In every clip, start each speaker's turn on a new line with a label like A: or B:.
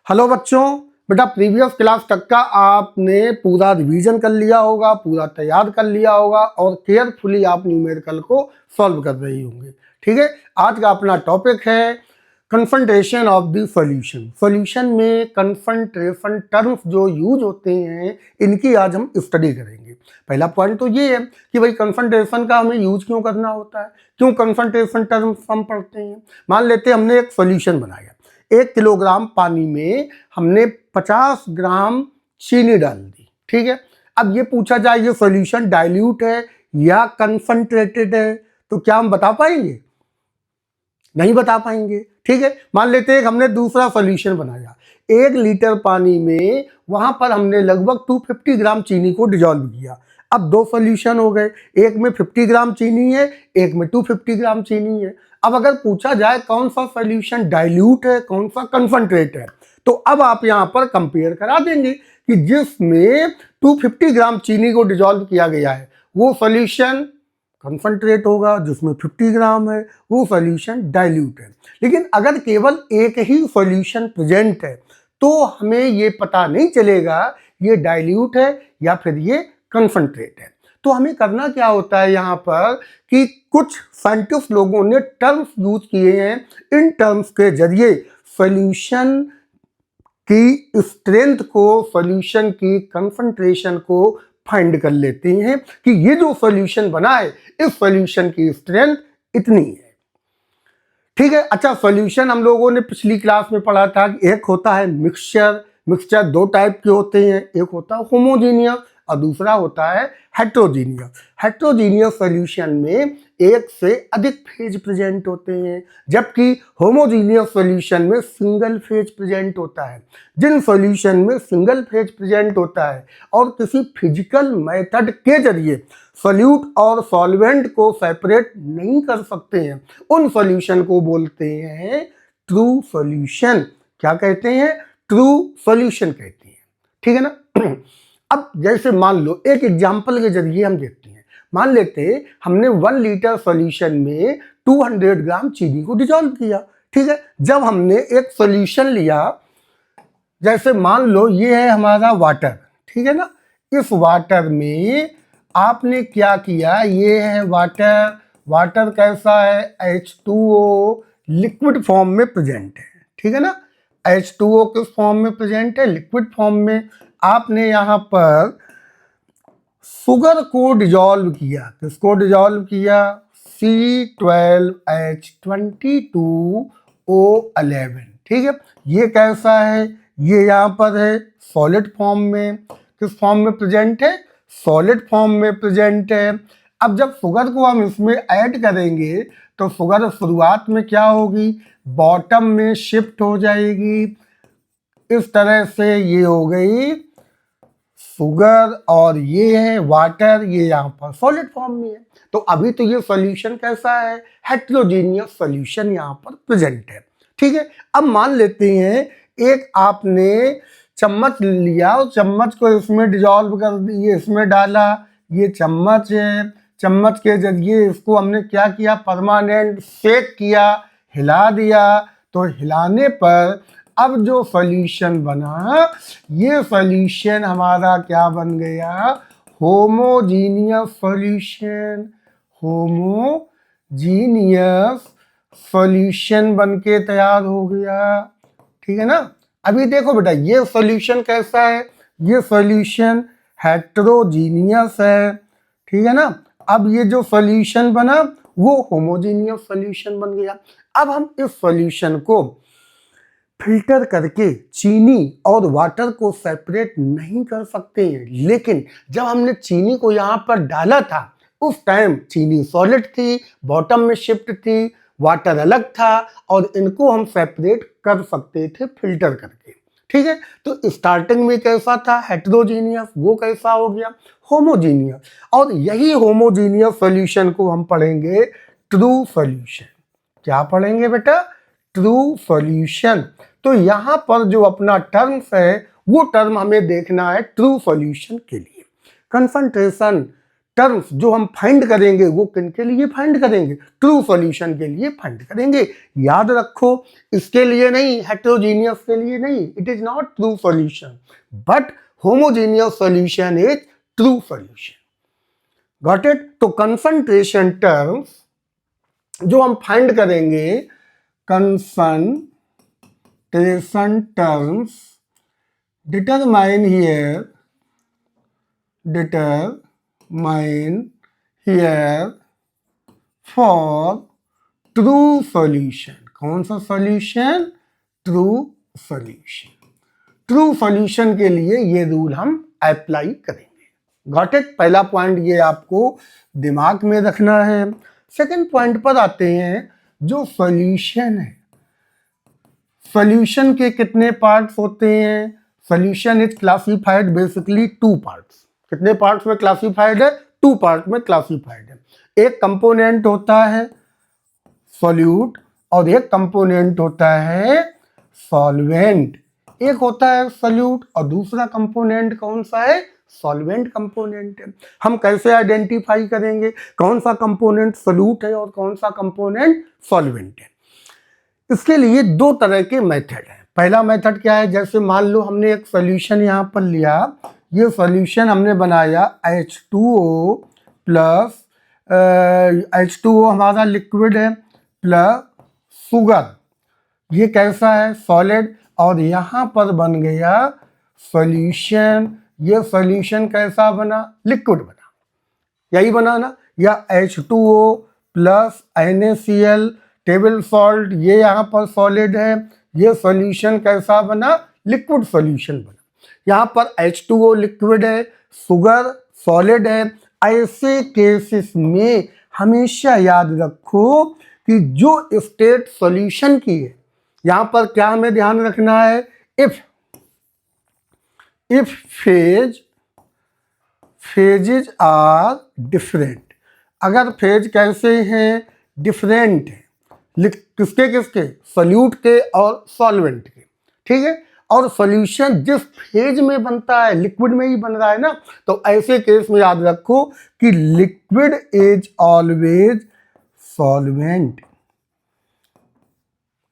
A: Hello बच्चों, बेटा previous class तक का आपने पूरा रिवीजन कर लिया होगा, पूरा तैयार कर लिया होगा और केयरफुली आप न्यूमेरिकल को सॉल्व कर रही होंगे। ठीक है, आज का अपना टॉपिक है confrontation of the solution. Solution में कन्फ्रंटेशन टर्म्स जो यूज होते हैं इनकी आज हम स्टडी करेंगे। पहला पॉइंट तो ये है कि भाई कन्फ्रंटेशन का हमें यूज क्यों करना होता है, क्यों कन्फ्रंटेशन टर्म्स हम पढ़ते हैं। मान लेते हैं हमने एक सॉल्यूशन बनाया, 1 किलोग्राम पानी में हमने 50 ग्राम चीनी डाल दी। ठीक है, अब ये पूछा जाए ये सॉल्यूशन डाइल्यूट है या कंसंट्रेटेड है, तो क्या हम बता पाएंगे? नहीं बता पाएंगे। ठीक है, मान लेते हैं हमने दूसरा सॉल्यूशन बनाया, 1 लीटर पानी में वहां पर हमने लगभग 250 ग्राम चीनी को डिजोल्व किया। अब 2 सॉल्यूशन हो गए, एक में 50 ग्राम चीनी है, एक में 250 ग्राम चीनी है। अब अगर पूछा जाए कौन सा सॉल्यूशन डाइल्यूट है, कौन सा कंसंट्रेट है, तो अब आप यहां पर कंपेयर करा देंगे कि जिसमें 250 ग्राम चीनी को डिजोल्व किया गया है वो सॉल्यूशन कंसंट्रेट होगा, जिसमें 50 ग्राम है वो सॉल्यूशन डाइल्यूट है। लेकिन अगर केवल एक ही सॉल्यूशन प्रेजेंट है तो हमें ये पता नहीं चलेगा ये डाइल्यूट है या फिर ये कंसंट्रेट है। तो हमें करना क्या होता है यहाँ पर कि कुछ साइंटिस्ट लोगों ने टर्म्स यूज किए हैं, इन टर्म्स के जरिए सॉल्यूशन की स्ट्रेंथ को, सॉल्यूशन की कंसंट्रेशन को फाइंड कर लेते हैं कि ये जो सॉल्यूशन बना है इस सॉल्यूशन की स्ट्रेंथ इतनी है। ठीक है, अच्छा सॉल्यूशन हम लोगों ने पिछली क्लास में पढ़ा था कि एक होता है मिक्सचर। मिक्सचर 2 टाइप के होते हैं, एक होता है होमोजीनियस और दूसरा होता है हेट्रोजीनियस। हेट्रोजीनियस सॉल्यूशन में एक से अधिक फेज प्रेजेंट होते हैं, जबकि होमोजीनियस सॉल्यूशन में सिंगल फेज प्रेजेंट होता है। जिन सॉल्यूशन में सिंगल फेज प्रेजेंट होता है और किसी फिजिकल मेथड के जरिए सॉल्यूट और सॉल्वेंट को सेपरेट नहीं कर सकते हैं, उन सॉल्यूशन को बोलते हैं ट्रू सॉल्यूशन। क्या कहते हैं? ट्रू सॉल्यूशन कहते हैं। ठीक है ना। अब जैसे मान लो एक एग्जांपल के जरिए हम देखते हैं। मान लेते हमने 1 लीटर सॉल्यूशन में 200 ग्राम चीनी को डिजोल्व किया। ठीक है, जब हमने एक सॉल्यूशन लिया, जैसे मान लो ये है हमारा वाटर, ठीक है ना, इस वाटर में आपने क्या किया, ये है वाटर। वाटर कैसा है? H2O लिक्विड फॉर्म में प्रेजेंट है। ठीक है ना, H2O किस फॉर्म में प्रेजेंट है? लिक्विड फॉर्म में। आपने यहाँ पर शुगर को डिजोल्व किया, किसको डिजोल्व किया? C12H22O11। ठीक है, ये कैसा है? ये यहाँ पर है सॉलिड फॉर्म में। किस फॉर्म में प्रेजेंट है? सॉलिड फॉर्म में प्रेजेंट है। अब जब शुगर को हम इसमें ऐड करेंगे तो शुगर शुरुआत में क्या होगी? बॉटम में शिफ्ट हो जाएगी। इस तरह से ये हो गई शुगर और ये है वाटर, ये यहाँ पर सॉलिड फॉर्म में है। तो अभी तो ये सॉल्यूशन कैसा है? हेट्रोजीनियस सॉल्यूशन यहाँ पर प्रेजेंट है। ठीक है, अब मान लेते हैं एक आपने चम्मच लिया और चम्मच को इसमें डिजोल्व कर दिए, इसमें डाला। ये चम्मच है, चम्मच के जरिए इसको हमने क्या किया? परमानेंट शेक किया, हिला दिया। तो हिलाने पर अब जो सॉल्यूशन बना, ये सॉल्यूशन हमारा क्या बन गया? Homogeneous solution. होमोजीनियस सॉल्यूशन बनके तैयार हो गया। ठीक है ना। अभी देखो बेटा ये सॉल्यूशन कैसा है? ये सॉल्यूशन हेट्रोजीनियस है। ठीक है ना। अब ये जो सॉल्यूशन बना वो होमोजीनियस सॉल्यूशन बन गया। अब हम इस सॉल्यूशन को फिल्टर करके चीनी और वाटर को सेपरेट नहीं कर सकते हैं, लेकिन जब हमने चीनी को यहाँ पर डाला था उस टाइम चीनी सॉलिड थी, बॉटम में शिफ्ट थी, वाटर अलग था और इनको हम सेपरेट कर सकते थे फिल्टर करके। ठीक है, तो स्टार्टिंग में कैसा था? हेट्रोजीनियस, वो कैसा हो गया? होमोजीनियस। और यही होमोजीनियस सॉल्यूशन को हम पढ़ेंगे ट्रू सॉल्यूशन। क्या पढ़ेंगे बेटा? True solution. तो यहां पर जो अपना टर्म्स है वो टर्म हमें देखना है ट्रू सॉल्यूशन के लिए। कंसंट्रेशन टर्म्स जो हम फाइंड करेंगे वो किन के लिए फाइंड करेंगे, ट्रू सॉल्यूशन के लिए फाइंड करेंगे। याद रखो, इसके लिए नहीं, हेटेरोजीनियस के लिए नहीं, it is not true solution, but homogeneous solution is true solution. Got it. तो कंसंट्रेशन टर्म्स जो हम फाइंड करेंगे, concentration terms determine here for true solution। कौन सा solution, true solution. True solution के लिए ये रूल हम अप्लाई करेंगे। Got it. पहला पॉइंट ये आपको दिमाग में रखना है। सेकंड पॉइंट पर आते हैं, जो सॉल्यूशन है, सॉल्यूशन के कितने पार्ट्स होते हैं। Solution is classified basically two parts. कितने पार्ट्स में क्लासिफाइड है, टू पार्ट में क्लासिफाइड है। एक कंपोनेंट होता है सॉल्यूट और एक कंपोनेंट होता है सॉल्वेंट। एक होता है सॉल्यूट और दूसरा कंपोनेंट कौन सा है, सॉल्वेंट कंपोनेंट है। हम कैसे आइडेंटिफाई करेंगे कौन सा कंपोनेंट सॉल्यूट है और कौन सा कंपोनेंट सॉल्वेंट है। इसके लिए दो तरह के मेथड है। पहला मेथड क्या है, जैसे मान लो हमने एक सॉल्यूशन यहाँ पर लिया, ये सॉल्यूशन हमने बनाया H2O प्लस H2O हमारा लिक्विड है प्लस शुगर, ये कैसा है, सॉलिड, और यहाँ पर बन गया सॉल्यूशन। ये सॉल्यूशन कैसा बना, लिक्विड बना, यही बना ना। या H2O plus NaCl table salt, ये यहाँ पर सॉलिड है, ये सॉल्यूशन कैसा बना, लिक्विड सॉल्यूशन बना। यहाँ पर H2O लिक्विड है, शुगर सॉलिड है। ऐसे केसेस में हमेशा याद रखो कि जो स्टेट सॉल्यूशन की है, यहाँ पर क्या हमें ध्यान रखना है, इफ फेजेज आर डिफरेंट। अगर फेज कैसे हैं, डिफरेंट है, किसके किसके, सॉल्यूट के और सॉल्वेंट के, ठीक है। और सॉल्यूशन जिस फेज में बनता है, लिक्विड में ही बन रहा है ना, तो ऐसे केस में याद रखो कि liquid is always solvent,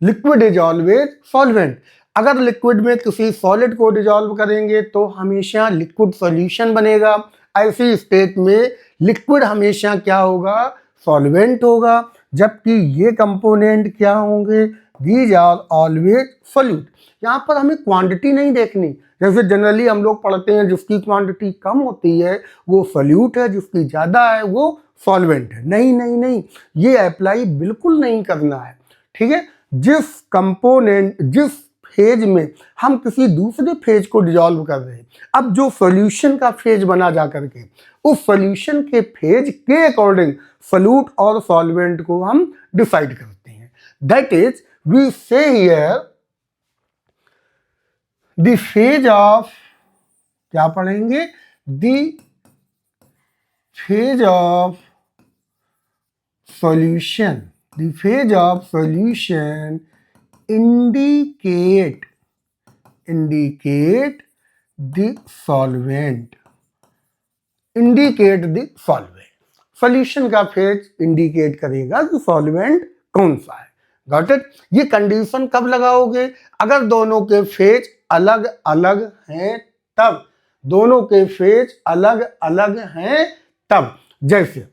A: liquid is always solvent. अगर लिक्विड में किसी सॉलिड को डिसॉल्व करेंगे तो हमेशा लिक्विड सॉल्यूशन बनेगा। ऐसी स्टेट में लिक्विड हमेशा क्या होगा, सॉल्वेंट होगा, जबकि ये कंपोनेंट क्या होंगे, दीज आर ऑलवेज सॉल्यूट। यहाँ पर हमें क्वांटिटी नहीं देखनी, जैसे जनरली हम लोग पढ़ते हैं जिसकी क्वांटिटी कम होती है वो सॉल्यूट है, जिसकी ज़्यादा है वो सॉल्वेंट है। नहीं नहीं नहीं, ये अप्लाई बिल्कुल नहीं करना है, ठीक है। जिस कंपोनेंट, जिस फेज में हम किसी दूसरे फेज को डिसॉल्व कर रहे हैं, अब जो सॉल्यूशन का फेज बना जा करके, उस सॉल्यूशन के फेज के अकॉर्डिंग सॉल्यूट और सॉल्वेंट को हम डिसाइड करते हैं। दैट इज वी से हियर द फेज ऑफ, क्या पढ़ेंगे, the phase of solution, the phase of solution indicate the solvent, indicate the solvent। Solution का फेज इंडिकेट करेगा कि सॉल्वेंट कौन सा है। Got it. ये कंडीशन कब लगाओगे, अगर दोनों के फेज अलग अलग हैं तब, दोनों के फेज अलग अलग हैं तब। जैसे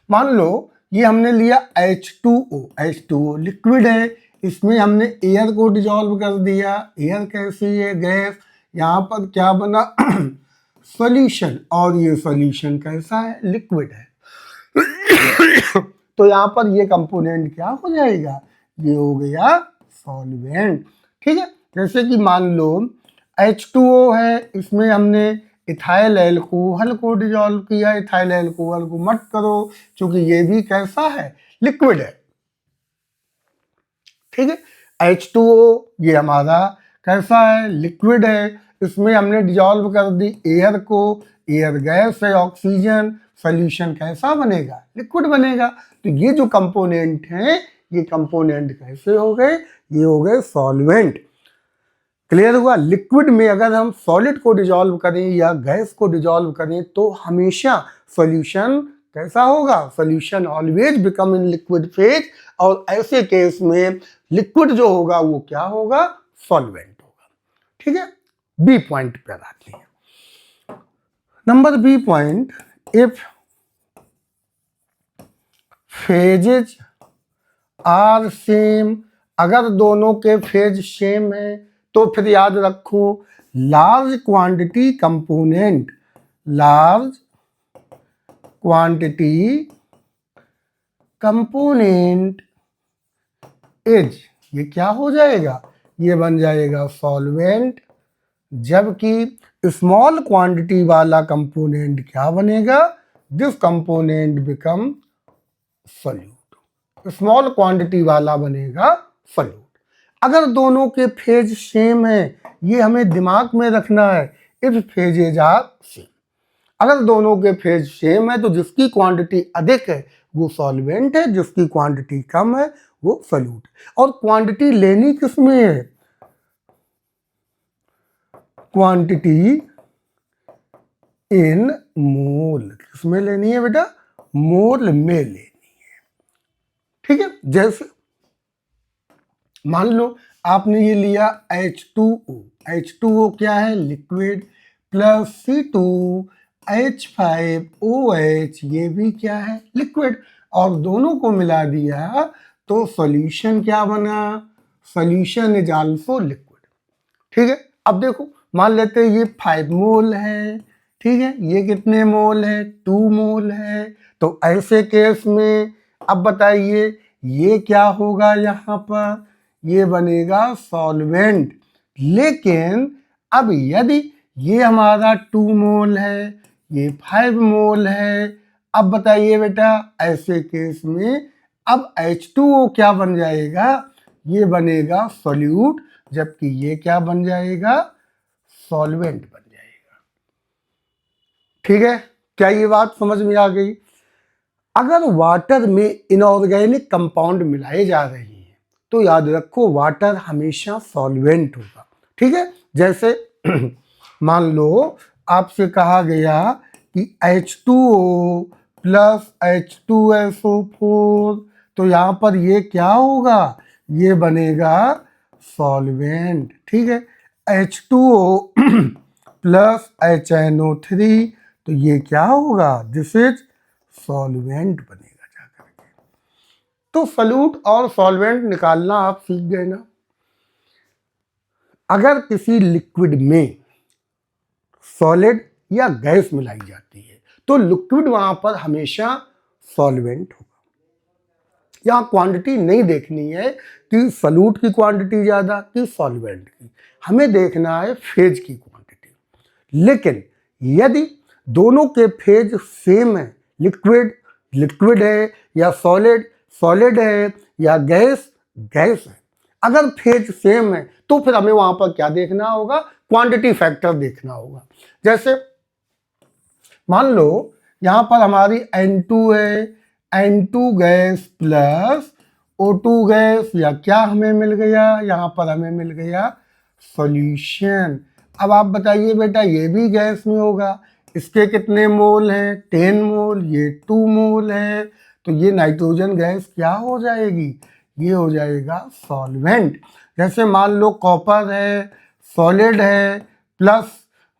A: मान लो ये हमने लिया H2O लिक्विड है, इसमें हमने एयर को डिसॉल्व कर दिया। एयर कैसी है, गैस। यहाँ पर क्या बना, सॉल्यूशन, और ये सॉल्यूशन कैसा है, लिक्विड है। तो यहाँ पर ये कंपोनेंट क्या हो जाएगा, ये हो गया सॉल्वेंट, ठीक है। जैसे कि मान लो H2O है, इसमें हमने इथाइल एल्कोहल को डिसॉल्व किया। इथाइल एल्कोहल को मत करो क्योंकि ये भी कैसा है, लिक्विड है, ठीक है। H2O ये हमारा कैसा है, लिक्विड है, इसमें हमने डिसॉल्व कर दी एयर को। एयर गैस है, ऑक्सीजन, सॉल्यूशन कैसा बनेगा, लिक्विड बनेगा। तो ये जो कंपोनेंट हैं, ये कंपोनेंट कैसे हो गए, ये हो गए सॉल्वेंट। क्लियर हुआ। लिक्विड में अगर हम सॉलिड को डिजॉल्व करें या गैस को डिजॉल्व करें तो हमेशा सॉल्यूशन कैसा होगा, solution always become in liquid phase, और ऐसे केस में लिक्विड जो होगा वो क्या होगा, सॉल्वेंट होगा। ठीक है, बी पॉइंट पर आते हैं। Number B point, if phases are same, अगर दोनों के फेज सेम है तो फिर याद रखो large quantity component, large quantity component is, ये क्या हो जाएगा, ये बन जाएगा सॉल्वेंट, जबकि स्मॉल क्वांटिटी वाला कंपोनेंट क्या बनेगा, this component become solute, small quantity वाला बनेगा सॉल्यूट। अगर दोनों के फेज सेम है, ये हमें दिमाग में रखना है, इफ फेजेज आर सेम, अगर दोनों के फेज सेम है तो जिसकी क्वांटिटी अधिक है वो सॉल्वेंट है, जिसकी क्वांटिटी कम है वो सॉल्यूट। और क्वांटिटी लेनी किसमें है, क्वांटिटी इन मोल, किसमें लेनी है बेटा, मोल में लेनी है। ठीक है, जैसे मान लो आपने ये लिया H2O, H2O क्या है, लिक्विड, प्लस C2H5OH, ये भी क्या है, लिक्विड, और दोनों को मिला दिया तो सॉल्यूशन क्या बना, सॉल्यूशन इज आल्सो लिक्विड। ठीक है, अब देखो मान लेते हैं ये 5 मोल है, ठीक है, ये कितने मोल है, 2 मोल है, तो ऐसे केस में अब बताइए ये क्या होगा, यहाँ पर ये बनेगा सॉल्वेंट। लेकिन अब यदि ये हमारा 2 मोल है, ये 5 मोल है, अब बताइए बेटा ऐसे केस में अब H2O क्या बन जाएगा, ये बनेगा सॉल्यूट, जबकि ये क्या बन जाएगा, सॉल्वेंट बन जाएगा। ठीक है, क्या ये बात समझ में आ गई। अगर वाटर में इनऑर्गेनिक कंपाउंड मिलाए जा रहे हैं तो याद रखो वाटर हमेशा सॉल्वेंट होगा। ठीक है, जैसे मान लो आपसे कहा गया कि H2O प्लस H2SO4, तो यहाँ पर ये क्या होगा, ये बनेगा सॉल्वेंट। ठीक है, H2O प्लस HNO3, तो ये क्या होगा, दिस इज सॉल्वेंट बनेगा जाकर के। तो सॉल्यूट और सॉल्वेंट निकालना आप सीख गए ना। अगर किसी लिक्विड में सॉलिड या गैस मिलाई जाती है तो लिक्विड वहां पर हमेशा सॉल्वेंट होगा। यहाँ क्वांटिटी नहीं देखनी है कि सॉल्यूट की क्वांटिटी ज़्यादा कि सॉल्वेंट की, हमें देखना है फेज की क्वांटिटी। लेकिन यदि दोनों के फेज सेम है, लिक्विड लिक्विड है या सॉलिड सॉलिड है या गैस गैस है, अगर फेज सेम है तो फिर हमें वहां पर क्या देखना होगा, क्वांटिटी फैक्टर देखना होगा। जैसे मान लो यहां पर हमारी N2 है, N2 gas plus O2 gas, या क्या हमें मिल गया, यहाँ पर हमें मिल गया सॉल्यूशन। अब आप बताइए बेटा ये भी गैस में होगा, इसके कितने मोल हैं, 10 मोल, ये 2 मोल है, तो ये नाइट्रोजन गैस क्या हो जाएगी, ये हो जाएगा सॉल्वेंट। जैसे मान लो कॉपर है, सॉलिड है, प्लस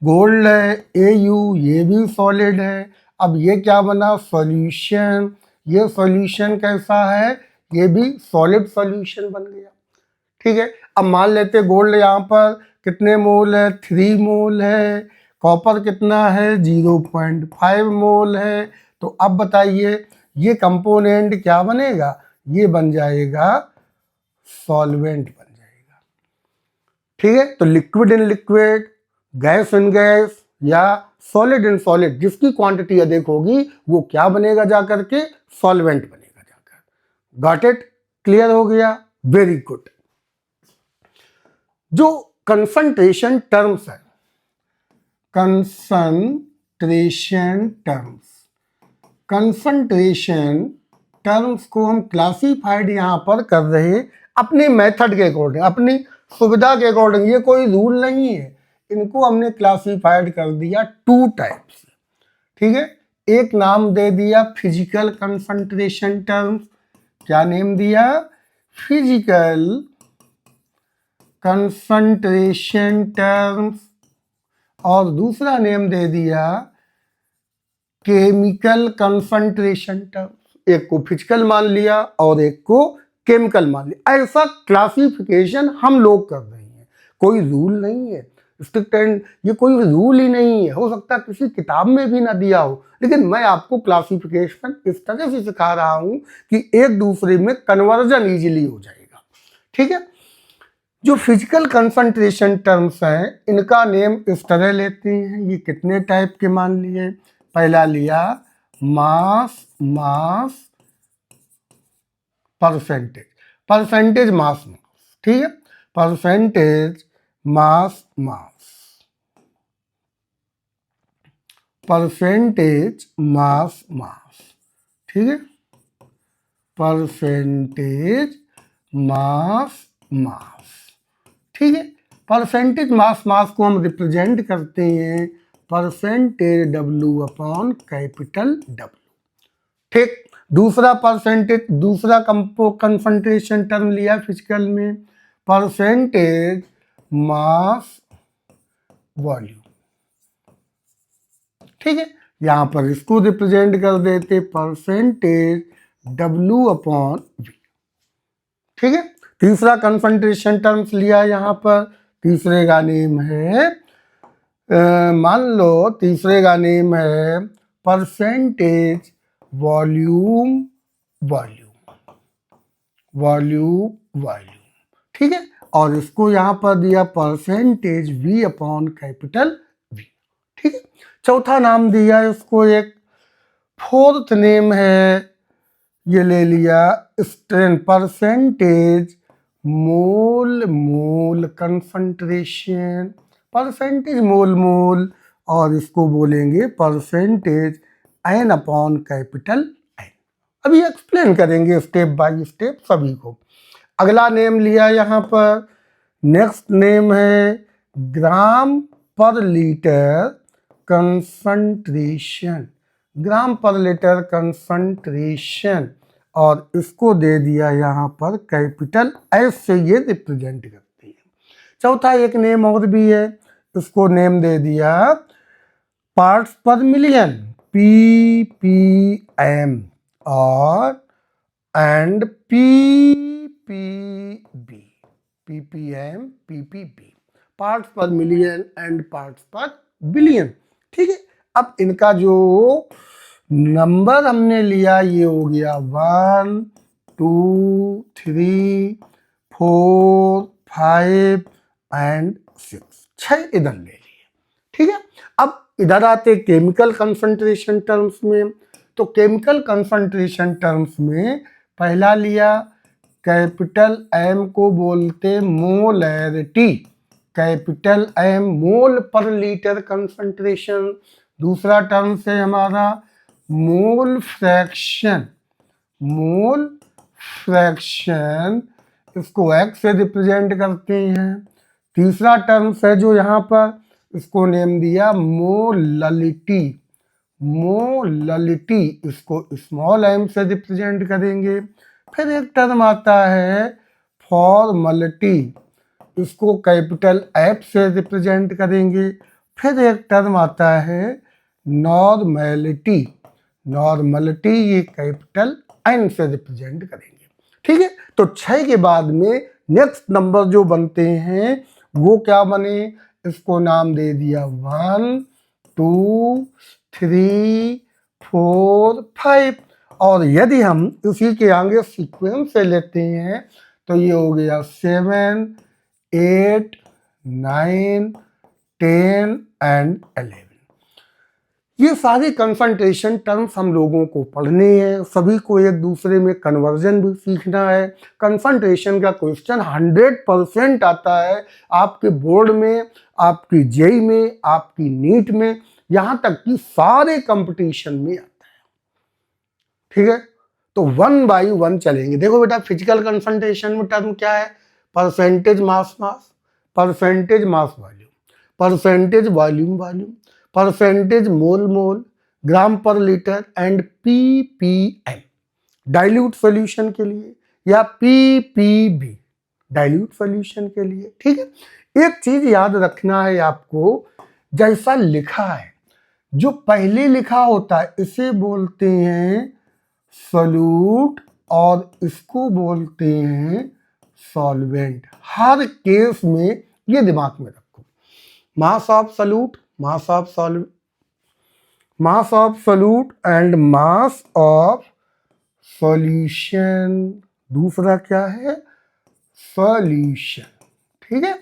A: गोल्ड है Au, ये भी सॉलिड है, अब ये क्या बना, सॉल्यूशन। ये सॉल्यूशन कैसा है, ये भी सॉलिड सॉल्यूशन बन गया। ठीक है, अब मान लेते गोल्ड यहाँ पर कितने मोल है, 3 मोल है, कॉपर कितना है, 0.5 मोल है, तो अब बताइए ये कंपोनेंट क्या बनेगा, ये बन जाएगा सॉल्वेंट बन जाएगा। ठीक है, तो liquid in liquid, gas in gas या सॉलिड इन सॉलिड, जिसकी क्वांटिटी अधिक होगी वो क्या बनेगा जाकर के, सॉल्वेंट बनेगा जाकर। गॉट इट, क्लियर हो गया, वेरी गुड। जो कंसंट्रेशन टर्म्स है, कंसंट्रेशन टर्म्स को हम क्लासिफाइड यहां पर कर रहे अपने मेथड के अकॉर्डिंग, अपनी सुविधा के अकॉर्डिंग, ये कोई रूल नहीं है, इनको हमने क्लासिफाइड कर दिया 2 टाइप्स। ठीक है, एक नाम दे दिया फिजिकल कंसंट्रेशन टर्म्स, क्या नेम दिया, फिजिकल कंसंट्रेशन टर्म्स, और दूसरा नेम दे दिया केमिकल कंसंट्रेशन टर्म्स। एक को फिजिकल मान लिया और एक को केमिकल मान लिया। ऐसा क्लासिफिकेशन हम लोग कर रहे हैं, कोई रूल नहीं है स्ट्रिक्ट एंड, ये कोई रूल ही नहीं है, हो सकता है किसी किताब में भी ना दिया हो, लेकिन मैं आपको क्लासिफिकेशन इस तरह से सिखा रहा हूं कि एक दूसरे में कन्वर्जन इजीली हो जाएगा। ठीक है, जो फिजिकल कंसंट्रेशन टर्म्स हैं इनका नेम इस तरह लेते हैं। ये कितने टाइप के मान लिए, पहला लिया मास, मास परसेंटेज, परसेंटेज मास मास, ठीक है, percentage mass mass, percentage mass मास, ठीक है, परसेंटेज मास मास, ठीक है। परसेंटेज मास मास को हम रिप्रेजेंट करते हैं percentage W upon capital W. ठीक, दूसरा परसेंटेज, दूसरा कंसंट्रेशन टर्म लिया फिजिकल में, परसेंटेज मास वॉल्यूम। ठीक है, यहां पर इसको रिप्रेजेंट कर देते परसेंटेज डब्ल्यू अपॉन वी। ठीक है, तीसरा कंसंट्रेशन टर्म्स लिया यहां पर, तीसरे का नेम है मान लो तीसरे का नेम है percentage volume volume, volume volume, ठीक है, और इसको यहां पर दिया percentage V upon capital V. ठीक है, चौथा नाम दिया इसको एक, फोर्थ नेम है ये ले लिया strain, percentage mole mole concentration, percentage mole mole, और इसको बोलेंगे percentage N upon capital N. अभी एक्सप्लेन करेंगे स्टेप बाय स्टेप सभी को। अगला नेम लिया यहाँ पर, नेक्स्ट नेम है ग्राम पर लीटर कंसंट्रेशन, ग्राम पर लीटर कंसंट्रेशन, और इसको दे दिया यहाँ पर कैपिटल एस से ये रिप्रेजेंट करती है। चौथा एक नेम और भी है, इसको नेम दे दिया पार्ट्स पर मिलियन, ppm, और and ppb, ppm ppb, parts per million and parts per billion. ठीक है, अब इनका जो नंबर हमने लिया ये हो गया 1 2 3 4 5 एंड 6, 6 इधर ले लिए। ठीक है, अब इधर आते केमिकल कंसंट्रेशन टर्म्स में। तो केमिकल कंसंट्रेशन टर्म्स में पहला लिया कैपिटल एम को बोलते मोलैरिटी, कैपिटल एम मोल पर लीटर कंसंट्रेशन। दूसरा टर्म से हमारा मोल फ्रैक्शन, मोल फ्रैक्शन, इसको एक्स से रिप्रेजेंट करते हैं। तीसरा टर्म है जो यहाँ पर, इसको नेम दिया मोललिटी, मोललिटी, इसको स्मॉल एम से रिप्रेजेंट करेंगे। फिर एक टर्म आता है फॉर्मलिटी, इसको कैपिटल एफ से रिप्रेजेंट करेंगे। फिर एक टर्म आता है नॉर्मलिटी, नॉर्मलिटी ये कैपिटल एन से रिप्रेजेंट करेंगे। ठीक है, तो 6 के बाद में नेक्स्ट नंबर जो बनते हैं वो क्या बने, इसको नाम दे दिया 1 2 3 4 5, और यदि हम इसी के आगे सीक्वेंस से लेते हैं तो ये हो गया 7 8 9 10 एंड 11। ये सारे कंसंट्रेशन टर्म्स हम लोगों को पढ़ने हैं, सभी को एक दूसरे में कन्वर्जन भी सीखना है। कंसंट्रेशन का क्वेश्चन 100% आता है आपके बोर्ड में, आपकी जेई में, आपकी नीट में, यहाँ तक कि सारे कंपटीशन में आता है। ठीक है, तो 1 बाय 1 चलेंगे। देखो बेटा, फिजिकल कंसंट्रेशन में टर्म क्या है, percentage mass mass, percentage mass volume, percentage volume volume, percentage mole mole, gram per litre and ppm dilute solution के लिए, या ppb डाइल्यूट सॉल्यूशन के लिए। ठीक है, एक चीज याद रखना है आपको, जैसा लिखा है, जो पहले लिखा होता है इसे बोलते हैं सॉल्यूट और इसको बोलते हैं सॉल्वेंट। हर केस में ये दिमाग में रखो, मास of solute, mass of solvent, mass of solute and mass of solution. दूसरा क्या है, सॉल्यूशन। ठीक है,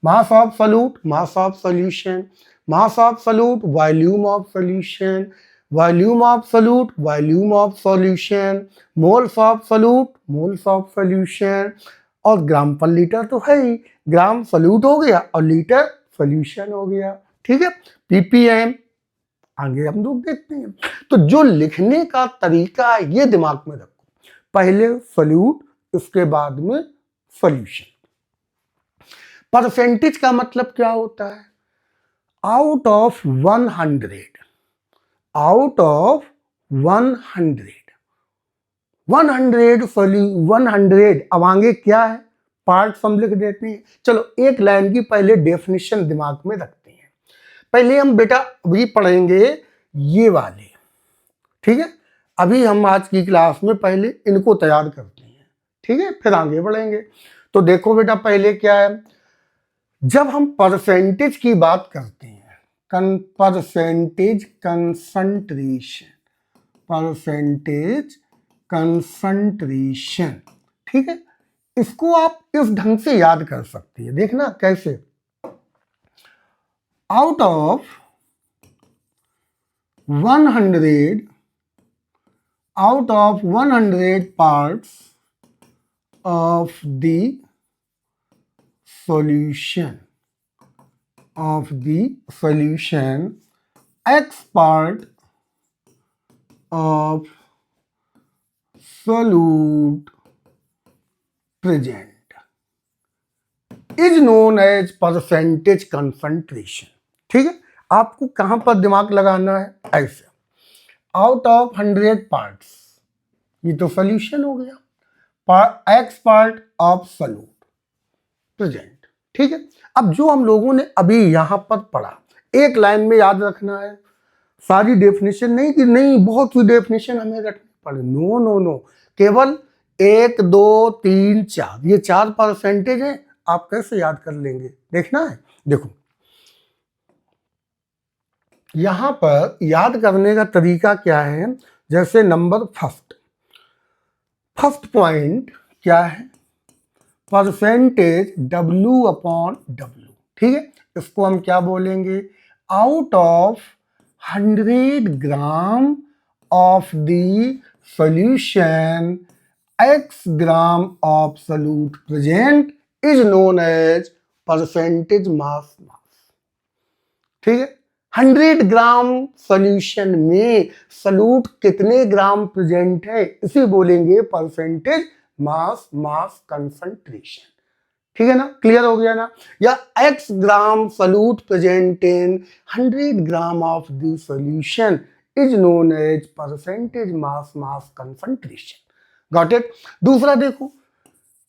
A: मास of solute, mass of solution, mass of solute, volume of solution, volume of solute, volume of solution, moles of solute, moles of solution, और ग्राम per litre तो है ही, ग्राम solute हो गया और लीटर सॉल्यूशन हो गया। ठीक है, ppm आगे हम लोग देखते हैं। तो जो लिखने का तरीका है ये दिमाग में रखो, पहले सॉल्यूट, उसके बाद में सॉल्यूशन। परसेंटेज का मतलब क्या होता है, आउट ऑफ 100, आउट ऑफ 100, 100 अब आगे क्या है, पार्ट हम लिख देते हैं। चलो एक लाइन की पहले डेफिनेशन दिमाग में रखते हैं। पहले हम बेटा अभी पढ़ेंगे ये वाले, ठीक है, अभी हम आज की क्लास में पहले इनको तैयार करते हैं, ठीक है, फिर आगे बढ़ेंगे। तो देखो बेटा पहले क्या है, जब हम परसेंटेज की बात करते हैं, परसेंटेज कंसंट्रेशन, परसेंटेज कंसंट्रेशन, ठीक है, इसको आप इस ढंग से याद कर सकती है। देखना कैसे, out of 100, out of 100 parts of the solution, X part of solute present is known as percentage concentration। ठीक है, आपको कहां पर दिमाग लगाना है, ऐसे आउट ऑफ 100 पार्ट्स, ये तो सॉल्यूशन हो गया, x part of solute present. ठीक है, अब जो हम लोगों ने अभी यहां पर पढ़ा, एक लाइन में याद रखना है, सारी डेफिनेशन नहीं कि नहीं बहुत सी डेफिनेशन हमें रखनी पड़े, नो नो नो, केवल 1 2 3 4, ये 4 परसेंटेज है, आप कैसे याद कर लेंगे, देखना है। देखो यहां पर याद करने का तरीका क्या है, जैसे नंबर फर्स्ट पॉइंट क्या है, परसेंटेज W/W। ठीक है, इसको हम क्या बोलेंगे, out of 100 gram of the solution X gram of solute present is known as percentage mass. ठीक है, 100 ग्राम सॉल्यूशन में सॉल्यूट कितने ग्राम प्रेजेंट है, इसे बोलेंगे परसेंटेज मास कंसंट्रेशन। ठीक है ना, क्लियर हो गया ना, या X gram solute present in 100 gram of the solution is known as percentage mass concentration. Got it. दूसरा देखो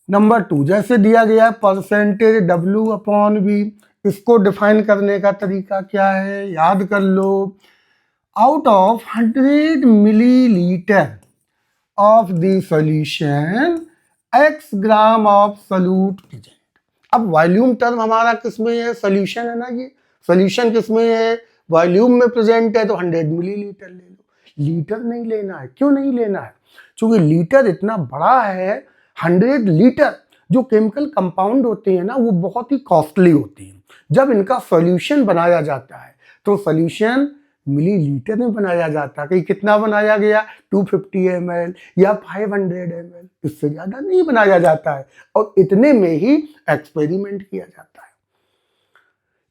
A: नंबर 2, जैसे दिया गया परसेंटेज W/V, इसको डिफाइन करने का तरीका क्या है, याद कर लो, out of 100 millilitre of the solution X gram of solute present. अब वॉल्यूम टर्म हमारा किसमें है, सॉल्यूशन है ना, ये सॉल्यूशन किसमें है, वॉल्यूम में प्रेजेंट है, तो 100 मिलीलीटर ले लो। लीटर नहीं लेना है, क्यों नहीं लेना है, क्योंकि लीटर इतना बड़ा है, 100 लीटर जो केमिकल कंपाउंड होते हैं ना वो बहुत ही कॉस्टली होती हैं। जब इनका सॉल्यूशन बनाया जाता है तो सॉल्यूशन मिलीलीटर में बनाया जाता है, कि कितना बनाया गया 250 ml या 500 ml, इससे ज्यादा नहीं बनाया जाता है, और इतने में ही एक्सपेरिमेंट किया जाता है,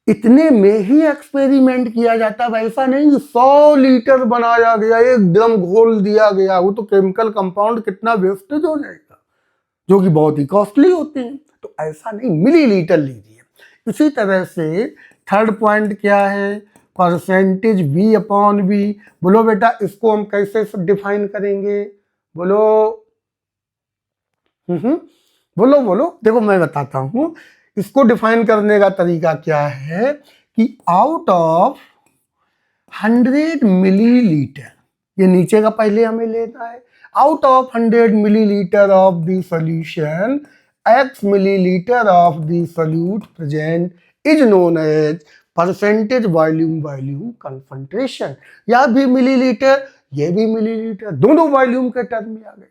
A: इतने में ही एक्सपेरिमेंट किया जाता है। वैसा नहीं 100 लीटर बनाया गया, एकदम घोल दिया गया, वो तो केमिकल कंपाउंड कितना वेस्टेज हो जाएगा, जो कि बहुत ही कॉस्टली होते हैं। तो ऐसा नहीं, मिलीलीटर लीजिए। इसी तरह से थर्ड पॉइंट क्या है, परसेंटेज V अपॉन V। बोलो बेटा इसको हम कैसे डिफाइन करेंगे, बोलो बोलो बोलो। देखो मैं बताता हूं, इसको डिफाइन करने का तरीका क्या है कि आउट ऑफ 100 मिलीलीटर, ये नीचे का पहले हमें लेना है, out of 100 millilitre of the solution x millilitre of the solute present is known as percentage volume concentration. या भी मिलीलीटर, ये भी मिलीलीटर, दोनों वॉल्यूम के टर्म में आ गए।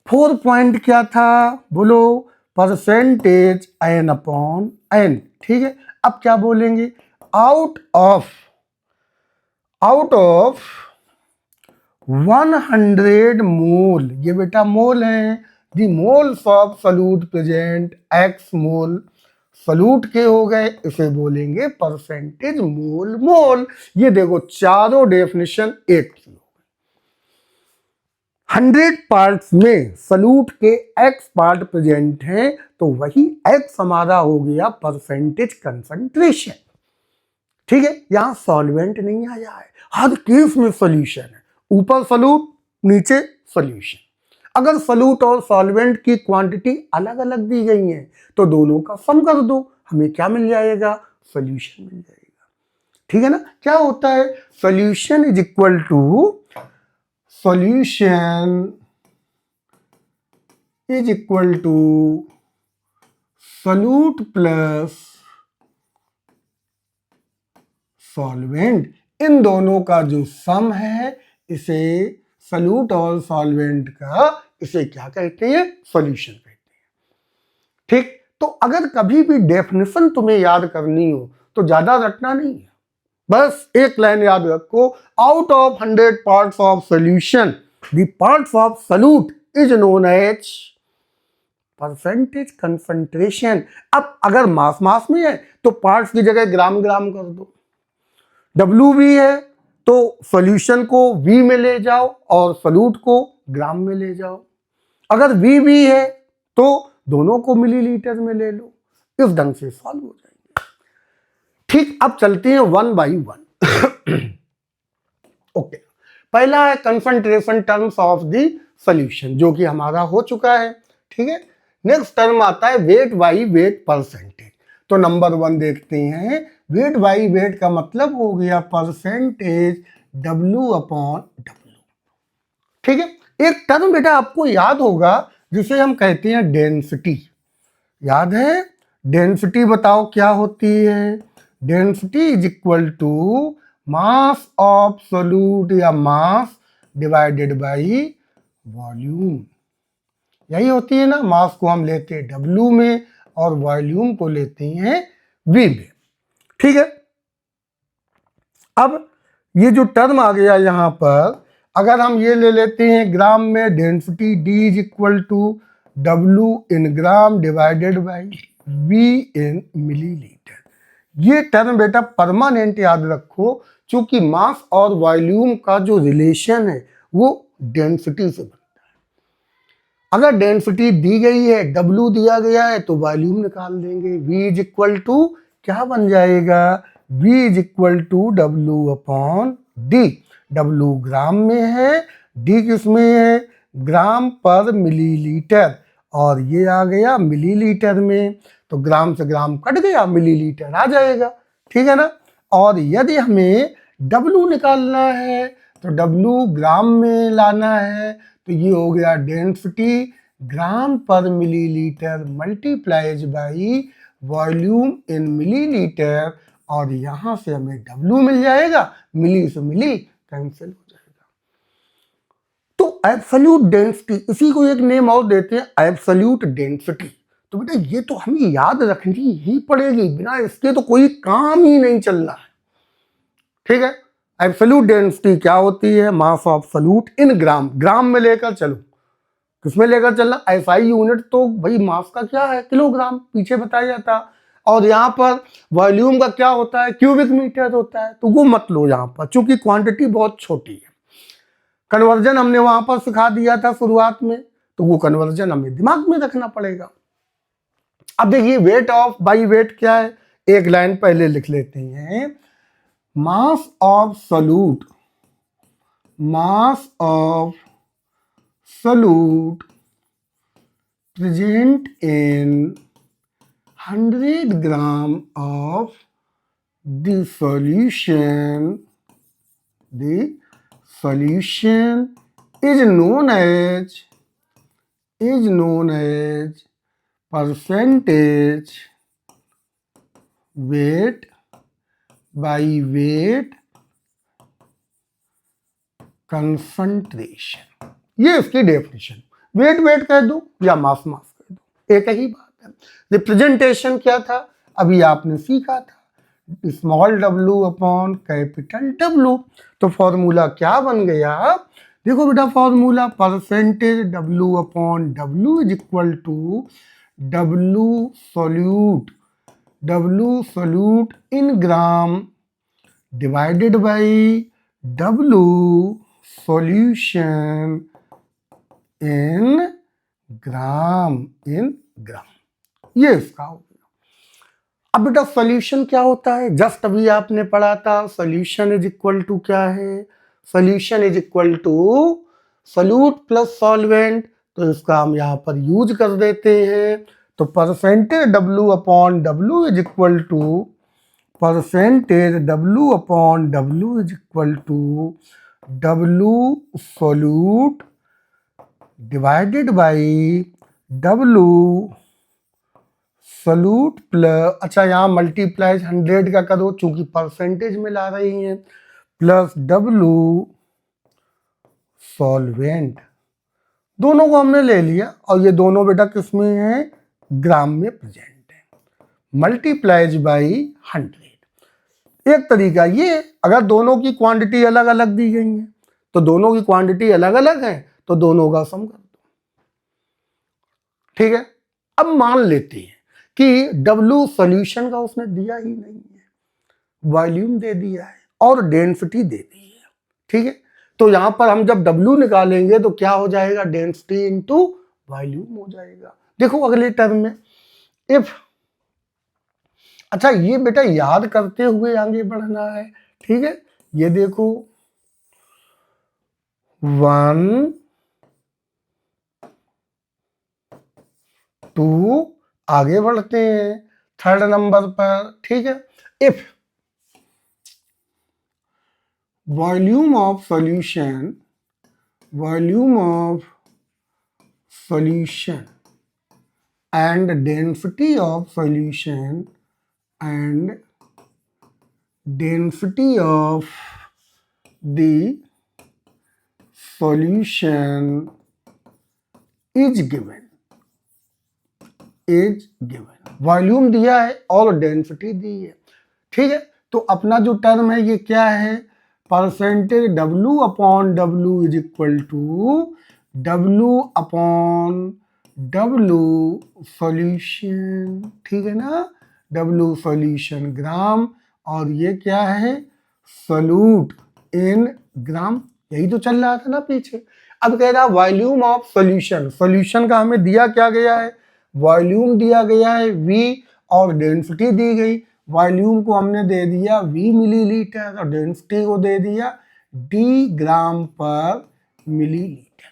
A: 4 पॉइंट क्या था, बोलो परसेंटेज n अपॉन n। ठीक है, अब क्या बोलेंगे, आउट ऑफ 100 मोल, ये बेटा मोल है, the moles of solute present x mole, solute के हो गए, इसे बोलेंगे परसेंटेज मोल मोल। ये देखो चारों डेफिनेशन एक की हो गई। 100 पार्ट्स में सॉल्यूट के x पार्ट प्रेजेंट हैं, तो वही x हमारा हो गया परसेंटेज कंसंट्रेशन। ठीक है, यहां सॉल्वेंट नहीं आया है, हर केस में सॉल्यूशन है, ऊपर सॉल्यूट नीचे सॉल्यूशन। अगर सॉल्यूट और सॉल्वेंट की क्वांटिटी अलग अलग दी गई है तो दोनों का सम कर दो, हमें क्या मिल जाएगा, सॉल्यूशन मिल जाएगा। ठीक है ना, क्या होता है, solution is equal to solute plus solvent. इन दोनों का जो सम है इसे सॉल्यूट और सॉल्वेंट का, इसे क्या कहते हैं, सॉल्यूशन कहते हैं। ठीक, तो अगर कभी भी डेफिनेशन तुम्हें याद करनी हो तो ज्यादा रटना नहीं है, बस एक लाइन याद रखो, out of 100 parts of solution the parts of solute is known as percentage concentration. अब अगर मास में है तो पार्ट्स की जगह ग्राम कर दो, W है तो सॉल्यूशन को V में ले जाओ और सॉल्यूट को ग्राम में ले जाओ। अगर V है तो दोनों को मिलीलीटर में ले लो, इस ढंग से सॉल्व हो जाएंगे। ठीक, अब चलते हैं 1 by 1। ओके, पहला है concentration terms of the solution, जो कि हमारा हो चुका है। ठीक है, नेक्स्ट टर्म आता है वेट बाई वेट परसेंटेज। तो नंबर 1 देखते हैं, वेट बाई वेट का मतलब हो गया परसेंटेज W अपॉन W। ठीक है, एक टर्म बेटा आपको याद होगा जिसे हम कहते हैं डेंसिटी, याद है, डेंसिटी बताओ क्या होती है, density is equal to mass of solute या मास डिवाइडेड बाई वॉल्यूम। यही होती है ना, मास को हम लेते हैं W में और वॉल्यूम को लेते हैं V में। ठीक है, अब ये जो टर्म आ गया यहां पर, अगर हम ये ले लेते हैं ग्राम में, density D is equal to W in gram divided by V in millilitre. ये टर्म बेटा परमानेंट याद रखो, क्योंकि मास और वॉल्यूम का जो रिलेशन है वो डेंसिटी से बनता है। अगर डेंसिटी दी गई है, W दिया गया है, तो वॉल्यूम निकाल देंगे, V इज इक्वल टू क्या बन जाएगा, V is equal to W upon D। W gram में है, D किस में है, ग्राम पर मिलीलीटर, और ये आ गया मिलीलीटर में, तो ग्राम से ग्राम कट गया, मिलीलीटर आ जाएगा। ठीक है ना, और यदि हमें W निकालना है तो W ग्राम में लाना है, तो ये हो गया density gram per millilitre multiplies by volume in millilitre, और यहां से हमें W मिल जाएगा, मिली से मिली कैंसिल हो जाएगा। तो एब्सोल्यूट डेंसिटी, इसी को एक नेम और देते हैं एब्सोल्यूट डेंसिटी। तो बेटा ये तो हमें याद रखनी ही पड़ेगी, बिना इसके तो कोई काम ही नहीं चल रहा है। ठीक है, एब्सोल्यूट डेंसिटी क्या होती है, मास ऑफ सॉल्यूट इन ग्राम, ग्राम में लेकर चलो, किसमें लेकर चलना, SI यूनिट तो भाई मास का क्या है, किलोग्राम, पीछे बताया जाता। और यहाँ पर वॉल्यूम का क्या होता है, क्यूबिक मीटर होता है, तो वो मत लो यहाँ पर, चूंकि क्वांटिटी बहुत छोटी है। कन्वर्जन हमने वहां पर सिखा दिया था शुरुआत में, तो वो कन्वर्जन हमें दिमाग में रखना पड़ेगा। अब देखिए वेट ऑफ बाई वेट क्या है, एक लाइन पहले लिख लेते हैं। मास of solute, mass of solute present in 100 gram of the solution, the solution is known as percentage weight by weight concentration। ये इसकी डेफिनेशन, वेट वेट कह दो या मास मास कह दो, एक ही बात है। रिप्रेजेंटेशन क्या था, अभी आपने सीखा था, small W upon capital W. तो फॉर्मूला क्या बन गया, देखो बेटा formula, percentage W upon W is equal to W solute in gram divided by W solution in gram, ये इसका हो गया। अब बेटा सॉल्यूशन क्या होता है, जस्ट अभी आपने पढ़ा था, सॉल्यूशन इज इक्वल टू क्या है, solution is equal to solute plus solvent. तो इसका हम यहाँ पर यूज कर देते हैं। तो percentage W upon W is equal to, percentage W upon W is equal to W solute divided by W solute plus, अच्छा यहाँ मल्टीप्लाई 100 का करो चूंकि परसेंटेज में ला रही हैं, प्लस डब्लू सॉल्वेंट। दोनों को हमने ले लिया और ये दोनों बेटा किस में है, ग्राम में प्रेजेंट है, मल्टीप्लाइज बाई 100। एक तरीका ये, अगर दोनों की क्वांटिटी अलग अलग दी गई है तो दोनों की क्वांटिटी अलग अलग है तो दोनों का सम कर दो, ठीक है। अब मान लेते हैं कि W सॉल्यूशन का उसने दिया ही नहीं है, वॉल्यूम दे दिया है और डेंसिटी दे दी है, ठीक है। तो यहां पर हम जब W निकालेंगे तो क्या हो जाएगा, डेंसिटी इंटू वॉल्यूम हो जाएगा। देखो अगले टर्म में इफ, अच्छा ये बेटा याद करते हुए आगे बढ़ना है, ठीक है। ये देखो 1 2, आगे बढ़ते हैं थर्ड नंबर पर, ठीक है। If volume of solution and density of solution and density of the solution is given, volume दिया है और डेंसिटी दी है, ठीक है। तो अपना जो टर्म है ये क्या है, percentage W upon W is equal to W upon W solution, ठीक है ना, डब्लू सॉल्यूशन ग्राम, और ये क्या है, सॉल्यूट इन ग्राम, यही तो चल रहा था ना पीछे। अब कह रहा वॉल्यूम ऑफ सॉल्यूशन, सॉल्यूशन का हमें दिया क्या गया है, वॉल्यूम दिया गया है V और डेंसिटी दी गई। वॉल्यूम को हमने दे दिया V मिलीलीटर और डेंसिटी को दे दिया D ग्राम पर मिलीलीटर।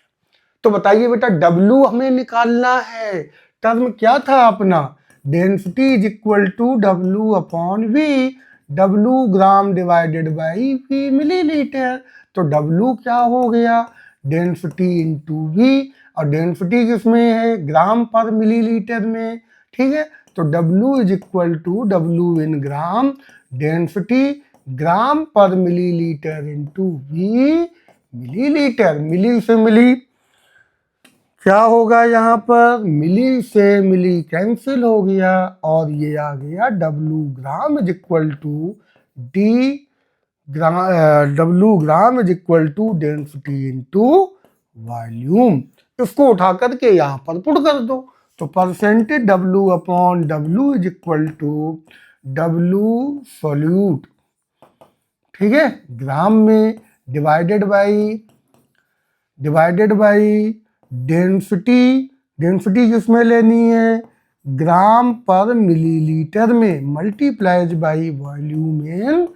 A: तो बताइए बेटा W हमें निकालना है, टर्म क्या था अपना, density is equal to W upon V, W gram divided by V millilitre. तो डब्लू क्या हो गया, डेंसिटी इंटू वी, और डेंसिटी किसमें है, ग्राम पर मिलीलीटर में, ठीक है। तो W is equal to W in gram, density gram per millilitre into V millilitre, milli से मिली क्या होगा, यहाँ पर मिली से मिली कैंसिल हो गया और ये आ गया W gram is equal to D gram, W gram is equal to density into volume. इसको उठा करके यहाँ पर पुट कर दो, तो percentage W upon W is equal to W solute, ठीक है, ग्राम में डिवाइडेड बाई डेंसिटी, डेंसिटी किसमें लेनी है, ग्राम पर मिलीलीटर में multiplies by volume in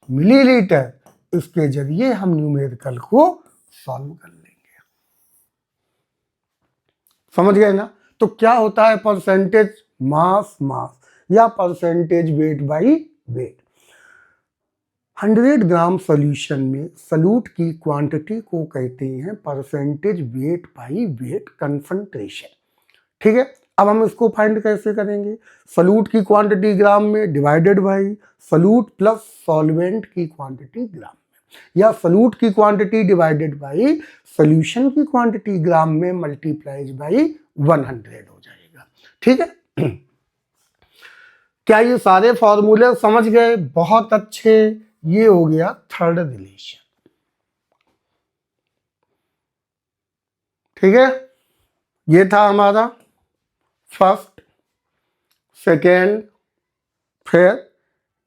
A: millilitre, इसके जरिए हम न्यूमेरिकल को सॉल्व कर लेंगे। समझ गए ना? तो क्या होता है परसेंटेज मास या percentage weight by wait. 100 gram solution में सॉल्यूट की क्वांटिटी को कहते हैं percentage weight by wait concentration. ठीक है, अब हम इसको फाइंड कैसे करेंगे? सॉल्यूट की क्वांटिटी ग्राम में divided by solute plus solvent की क्वांटिटी ग्राम में, या सॉल्यूट की क्वांटिटी डिवाइडेड बाई सॉल्यूशन की क्वांटिटी ग्राम में मल्टीप्लाइज बाई 100 हो जाएगा। ठीक है, क्या ये सारे फॉर्मूले समझ गए? बहुत अच्छे। ये हो गया थर्ड रिलेशन। ठीक है, ये था हमारा फर्स्ट, सेकेंड, फिर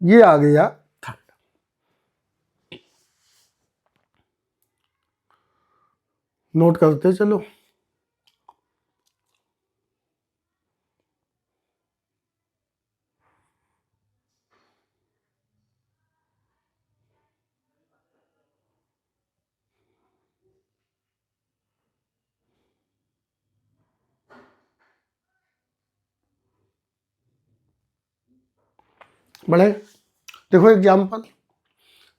A: ये आ गया थर्ड। नोट करते चलो। बड़े देखो एग्जाम्पल,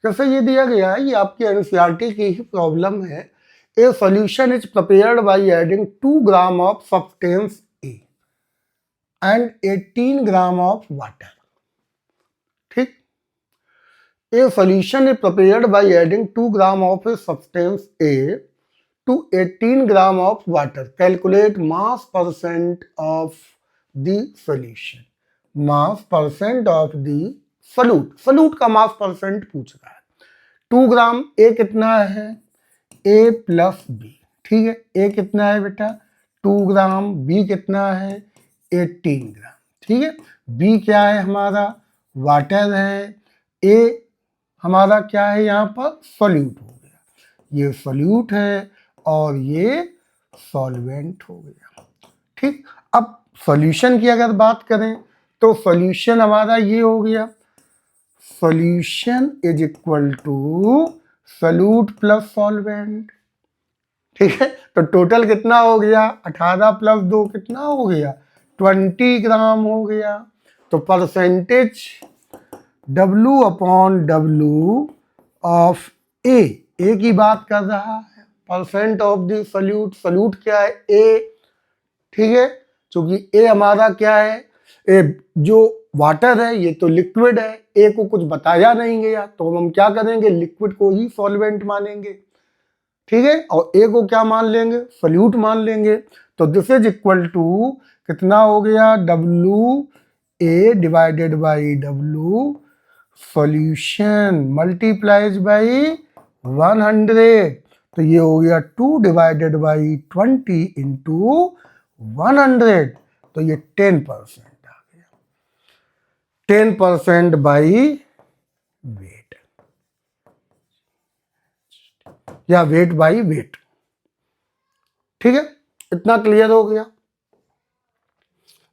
A: जैसे ये दिया गया है, ये आपकी एनसीईआरटी की ही प्रॉब्लम है। A solution is prepared by adding 2 gram of substance A and 18 gram of water. ठीक, a solution is prepared by adding 2 gram of a substance A to 18 gram of water. Calculate mass percent of the solution. Mass percent of the solute. solute का mass percent पूछ रहा है। 2 ग्राम A कितना है? A plus B। ठीक है, A कितना है बेटा? 2 ग्राम। B कितना है? 18 ग्राम। ठीक है, B क्या है हमारा? वाटर है। A हमारा क्या है यहाँ पर? सॉल्यूट हो गया। ये सॉल्यूट है और ये सॉल्वेंट हो गया। ठीक, अब सॉल्यूशन की अगर बात करें तो सॉल्यूशन हमारा ये हो गया, solution is equal to solute plus solvent. ठीक है, तो टोटल कितना हो गया? 18 प्लस 2 कितना हो गया? 20 ग्राम हो गया। तो percentage W upon W of A की बात कर रहा है, percent of the solute. Solute क्या है? ए। ठीक है, क्योंकि ए हमारा क्या है? ए जो वाटर है ये तो लिक्विड है, ए को कुछ बताया नहीं गया, तो हम क्या करेंगे? लिक्विड को ही सॉल्वेंट मानेंगे। ठीक है, और ए को क्या मान लेंगे? सॉल्यूट मान लेंगे। तो दिस इज इक्वल टू कितना हो गया? W A divided by W solution multiplies by 100। तो ये हो गया 2 डिवाइडेड बाई 20 इंटू 100। तो ये 10% आ गया। 10% बाई वेट, या वेट बाई वेट। ठीक है, इतना क्लियर हो गया।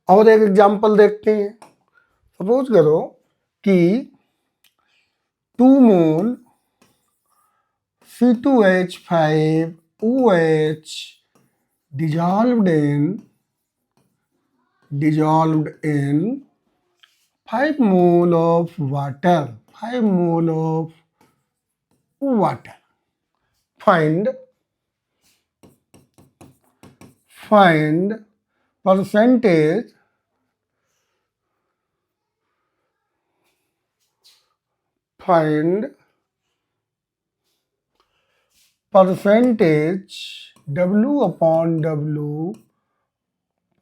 A: और एक एग्जांपल देखते हैं। सपोज करो कि 2 मोल C2H5OH dissolved in 5 mole of water. 5 mole of water. Find percentage W upon W,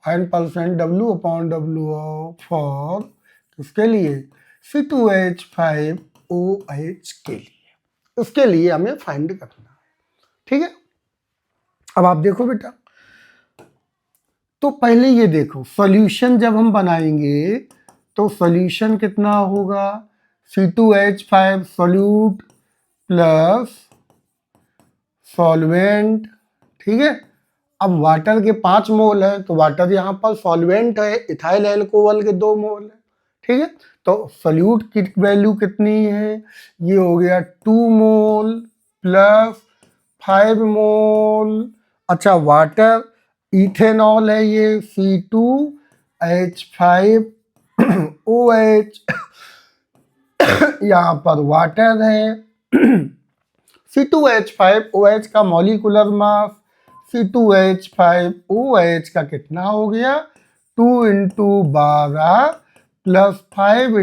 A: find percent W upon W for किसके लिए? C2H5OH के लिए। उसके लिए हमें फाइंड करना है। ठीक है, अब आप देखो बेटा, तो पहले ये देखो, सॉल्यूशन जब हम बनाएंगे तो सॉल्यूशन कितना होगा? C2H5 solute plus solvent. ठीक है, अब वाटर के 5 मोल है तो वाटर यहाँ पर सॉल्वेंट है, इथाइल एल्कोहल के 2 मोल है, ठीक है। तो सोल्यूट की वैल्यू कितनी है, ये हो गया 2 मोल प्लस 5 मोल। अच्छा वाटर इथेनॉल है ये C2H5OH यहाँ पर वाटर है C2H5OH का मॉलिक्यूलर मास C2H5OH का कितना हो गया 2 × 12 प्लस 5 ×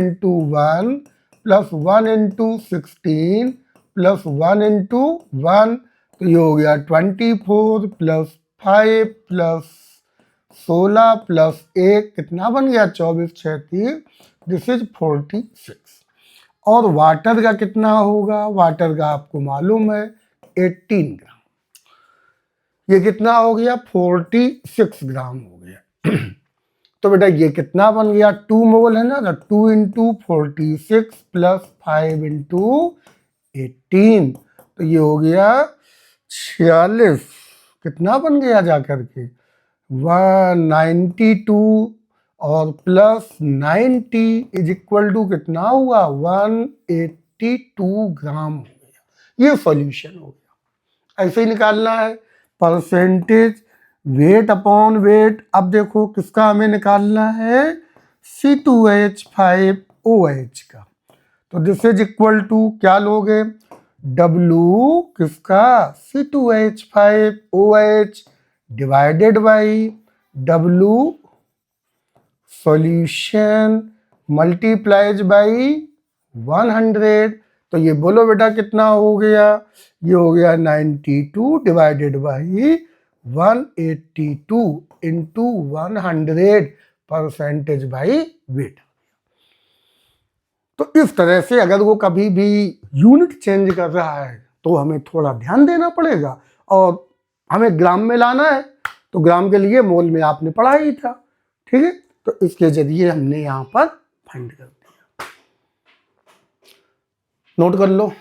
A: 1 प्लस 1 × 16 प्लस 1 × 1 तो ये हो गया 24 प्लस 5 प्लस 16 प्लस 1 कितना बन गया 24 36 दिस इज 46। और वाटर का कितना होगा, वाटर का आपको मालूम है 18 ग्राम, ये कितना हो गया 46 ग्राम हो गया तो बेटा ये कितना बन गया 2 मोल है ना, तो 2 × 46 प्लस 5 × 18 तो ये हो गया 46, कितना बन गया जाकर के 192 और प्लस 90 इज इक्वल टू कितना हुआ 182 ग्राम हो गया। ये सॉल्यूशन हो गया, ऐसे ही निकालना है परसेंटेज वेट अपॉन वेट। अब देखो किसका हमें निकालना है C2H5OH का, तो दिस इज इक्वल टू क्या लोगे W किसका C2H5OH divided by W solution multiplies by 100। तो ये बोलो बेटा कितना हो गया, ये हो गया 92 divided by 182 into 100 percentage by wait. तो इस तरह से अगर वो कभी भी यूनिट चेंज कर रहा है तो हमें थोड़ा ध्यान देना पड़ेगा, और हमें ग्राम में लाना है तो ग्राम के लिए मोल में आपने पढ़ा ही था, ठीक है। तो इसके जरिए हमने यहाँ पर फाइंड कर दिया, नोट कर लो।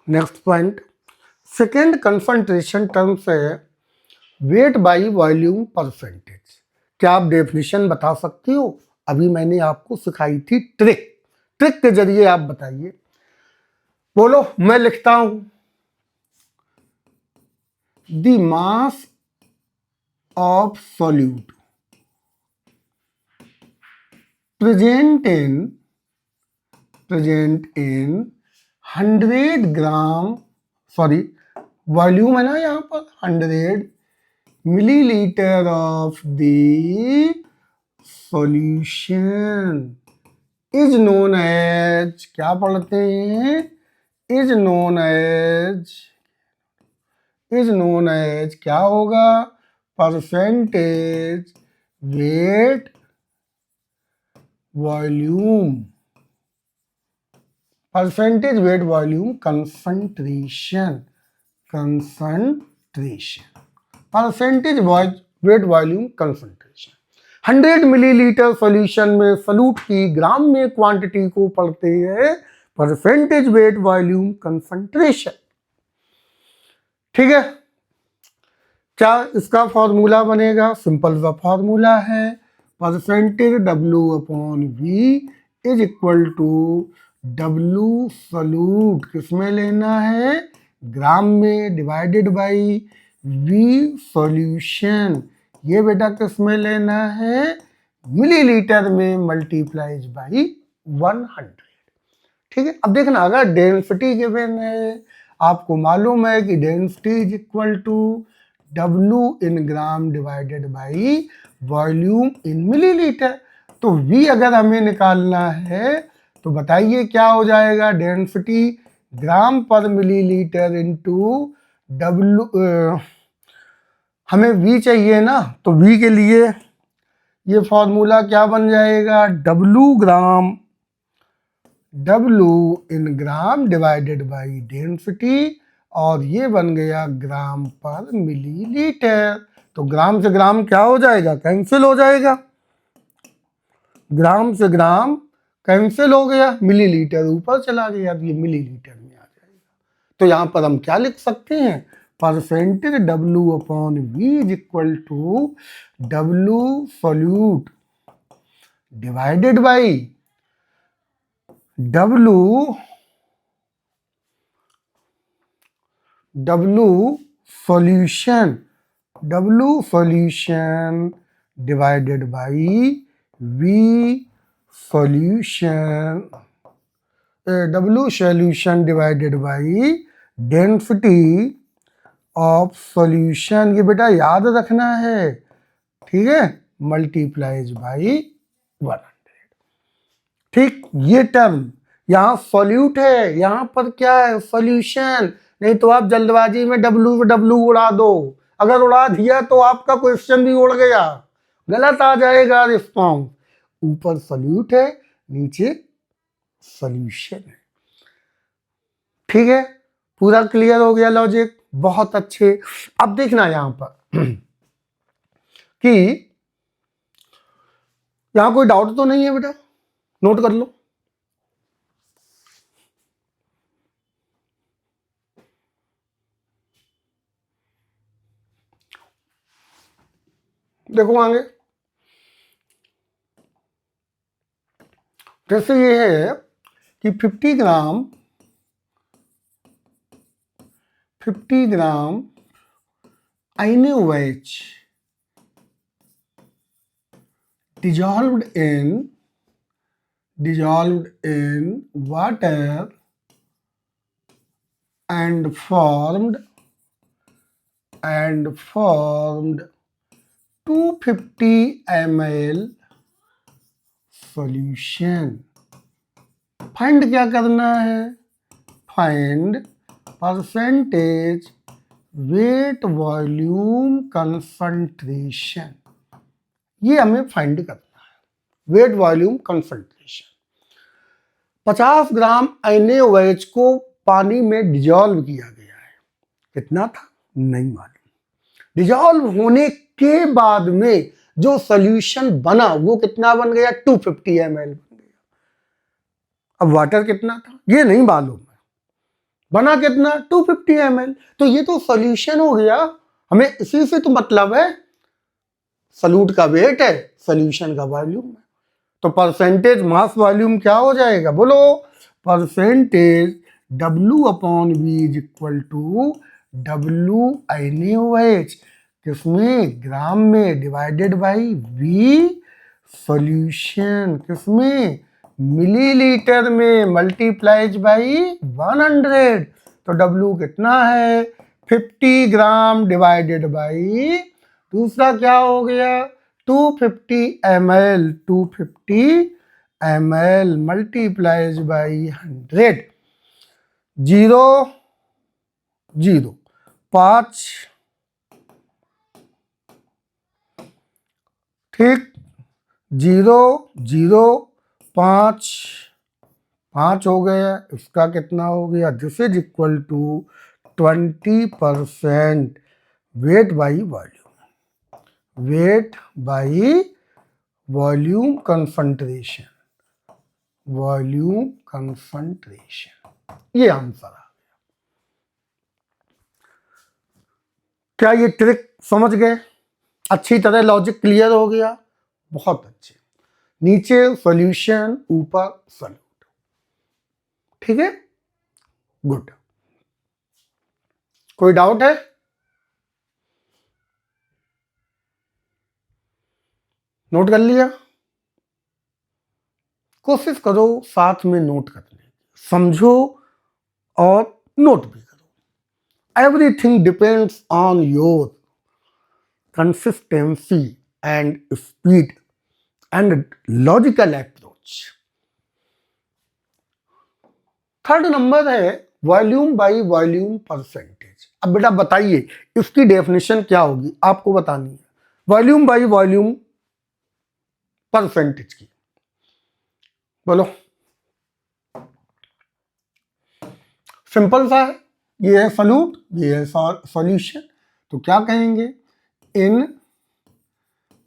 A: Next point, second concentration term से वेट बाई वॉल्यूम परसेंटेज। क्या आप डेफिनेशन बता सकती हो, अभी मैंने आपको सिखाई थी ट्रिक, ट्रिक के जरिए आप बताइए। बोलो, मैं लिखता हूं the mass of solute present in 100 gram, sorry volume है ना यहाँ पर 100 millilitre of the solution is known as, क्या पढ़ते हैं, इज नोन एज क्या होगा percentage weight volume, percentage weight volume concentration, percentage weight volume concentration. 100 millilitre solution में सॉल्यूट की ग्राम में क्वांटिटी को पढ़ते हैं परसेंटेज वेट वॉल्यूम कंसंट्रेशन, ठीक है। क्या इसका फॉर्मूला बनेगा, सिंपल सा फॉर्मूला है, percentage W/V is equal to W solute किसमें लेना है ग्राम में, डिवाइडेड बाई V सॉल्यूशन, ये बेटा किसमें लेना है मिलीलीटर में, मल्टीप्लाइज बाई 100, ठीक है। अब देखना, अगर डेंसिटी गिवन है, आपको मालूम है कि density is equal to W in gram divided by volume in millilitre, तो V अगर हमें निकालना है तो बताइए क्या हो जाएगा, density gram per millilitre into W, हमें V चाहिए ना, तो V के लिए ये फॉर्मूला क्या बन जाएगा, W in gram divided by density, और ये बन गया ग्राम पर मिलीलीटर। तो ग्राम से ग्राम क्या हो जाएगा, कैंसिल हो जाएगा, ग्राम से ग्राम कैंसिल हो गया, मिलीलीटर ऊपर चला गया, अब ये मिलीलीटर में आ जाएगा। तो यहां पर हम क्या लिख सकते हैं, percentage W/V is equal to W solute divided by W solution divided by V solution, W solution divided by density of solution. ये बेटा याद रखना है, ठीक है, मल्टीप्लाइज बाई 100। ठीक, ये टर्म यहां सॉल्यूट है, यहां पर क्या है, सॉल्यूशन। नहीं तो आप जल्दबाजी में W उड़ा दो, अगर उड़ा दिया तो आपका क्वेश्चन भी उड़ गया, गलत आ जाएगा रिस्पॉन्स। ऊपर सॉल्यूट है, नीचे सॉल्यूशन है। ठीक है, पूरा क्लियर हो गया लॉजिक, बहुत अच्छे। अब देखना यहां पर कि यहां कोई डाउट तो नहीं है बेटा, नोट कर लो। देखो आगे, जैसे ये है कि 50 ग्राम NaOH dissolved in water and formed 250 ml solution। Find क्या करना है, find percentage weight volume concentration, ये हमें फाइंड करना है, वेट वॉल्यूम कंसंट्रेशन। 50 ग्राम NaOH को पानी में डिजॉल्व किया गया है, कितना था नहीं मालूम। डिजॉल्व होने के बाद में जो सॉल्यूशन बना वो कितना बन गया, 250 ml बन गया। अब वाटर कितना था ये नहीं मालूम है, बना कितना 250 ml, तो ये तो सॉल्यूशन हो गया। हमें इसी से तो मतलब है, सॉल्यूट का वेट है, सॉल्यूशन का वॉल्यूम है। तो परसेंटेज मास वॉल्यूम क्या हो जाएगा, बोलो, percentage W/V is equal to W NaOH, किसमें, ग्राम में, डिवाइडेड बाई V सॉल्यूशन, किसमें, मिलीलीटर में, मल्टीप्लाइज बाई 100। तो W कितना है, 50 ग्राम डिवाइडेड बाई, दूसरा क्या हो गया 250 ml मल्टीप्लाइज बाई 100, 0 0 5, ठीक, 0 0 5 5 हो गया, इसका कितना हो गया, this is equal to 20% weight by volume, weight by volume concentration, volume concentration, ये आंसर आ गया। क्या ये ट्रिक समझ गए, अच्छी तरह लॉजिक क्लियर हो गया, बहुत अच्छे। नीचे सॉल्यूशन, ऊपर सॉल्यूट, ठीक है, गुड। कोई डाउट है, नोट कर लिया, कोशिश करो साथ में नोट करने की, समझो और नोट भी करो। Everything depends on your consistency and speed and logical approach. Third number है वॉल्यूम बाई वॉल्यूम परसेंटेज। अब बेटा बताइए इसकी डेफिनेशन क्या होगी, आपको बतानी है। वॉल्यूम बाई वॉल्यूम परसेंटेज की बोलो। सिंपल सा है, ये है सॉल्यूट, ये है सॉल्यूशन। तो क्या कहेंगे, in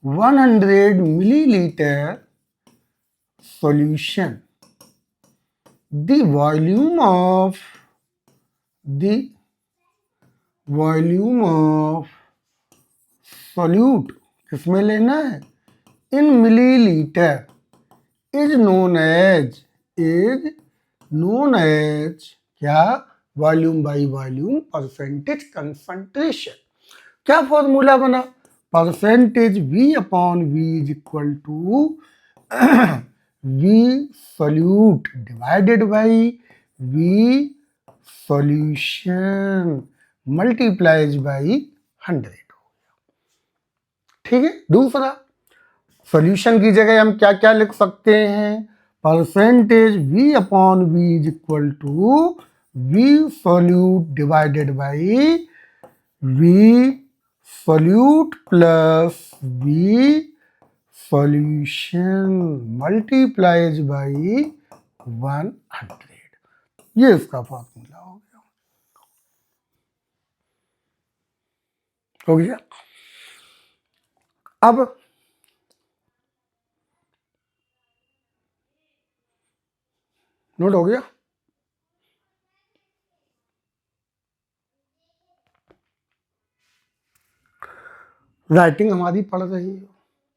A: 100 millilitre solution the volume of solute किसमें लेना है, in millilitre is known as क्या, volume by volume percentage concentration. क्या फॉर्मूला बना, percentage V upon V is equal to V solute divided by V solution multiplies by 100। ठीक है। दूसरा, solution की जगह हम क्या क्या लिख सकते हैं, percentage V upon V is equal to V solute divided by V solute plus V solution multiplies by 100। ये इसका फॉर्मूला हो गया। अब नोट हो गया। राइटिंग हमारी पढ़ रही है,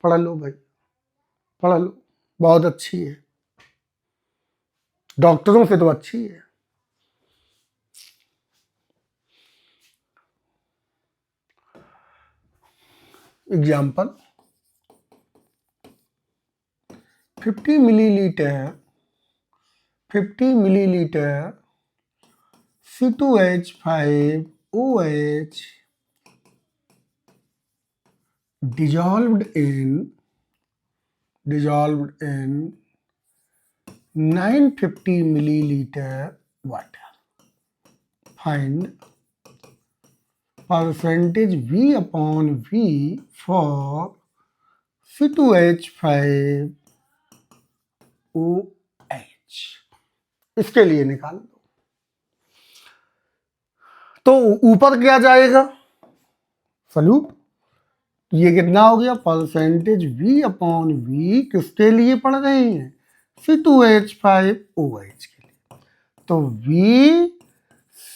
A: पढ़ लो भाई, पढ़ लो, बहुत अच्छी है, डॉक्टरों से तो अच्छी है। Example, 50 millilitre C2H5OH dissolved in 950 milliliter water. Find percentage V upon V for C2H5OH। इसके लिए निकाल दो। तो ऊपर क्या जाएगा, सॉल्यूट, ये कितना हो गया, परसेंटेज V अपॉन V किसके लिए पढ़ रहे हैं, C2H5OH के लिए। तो V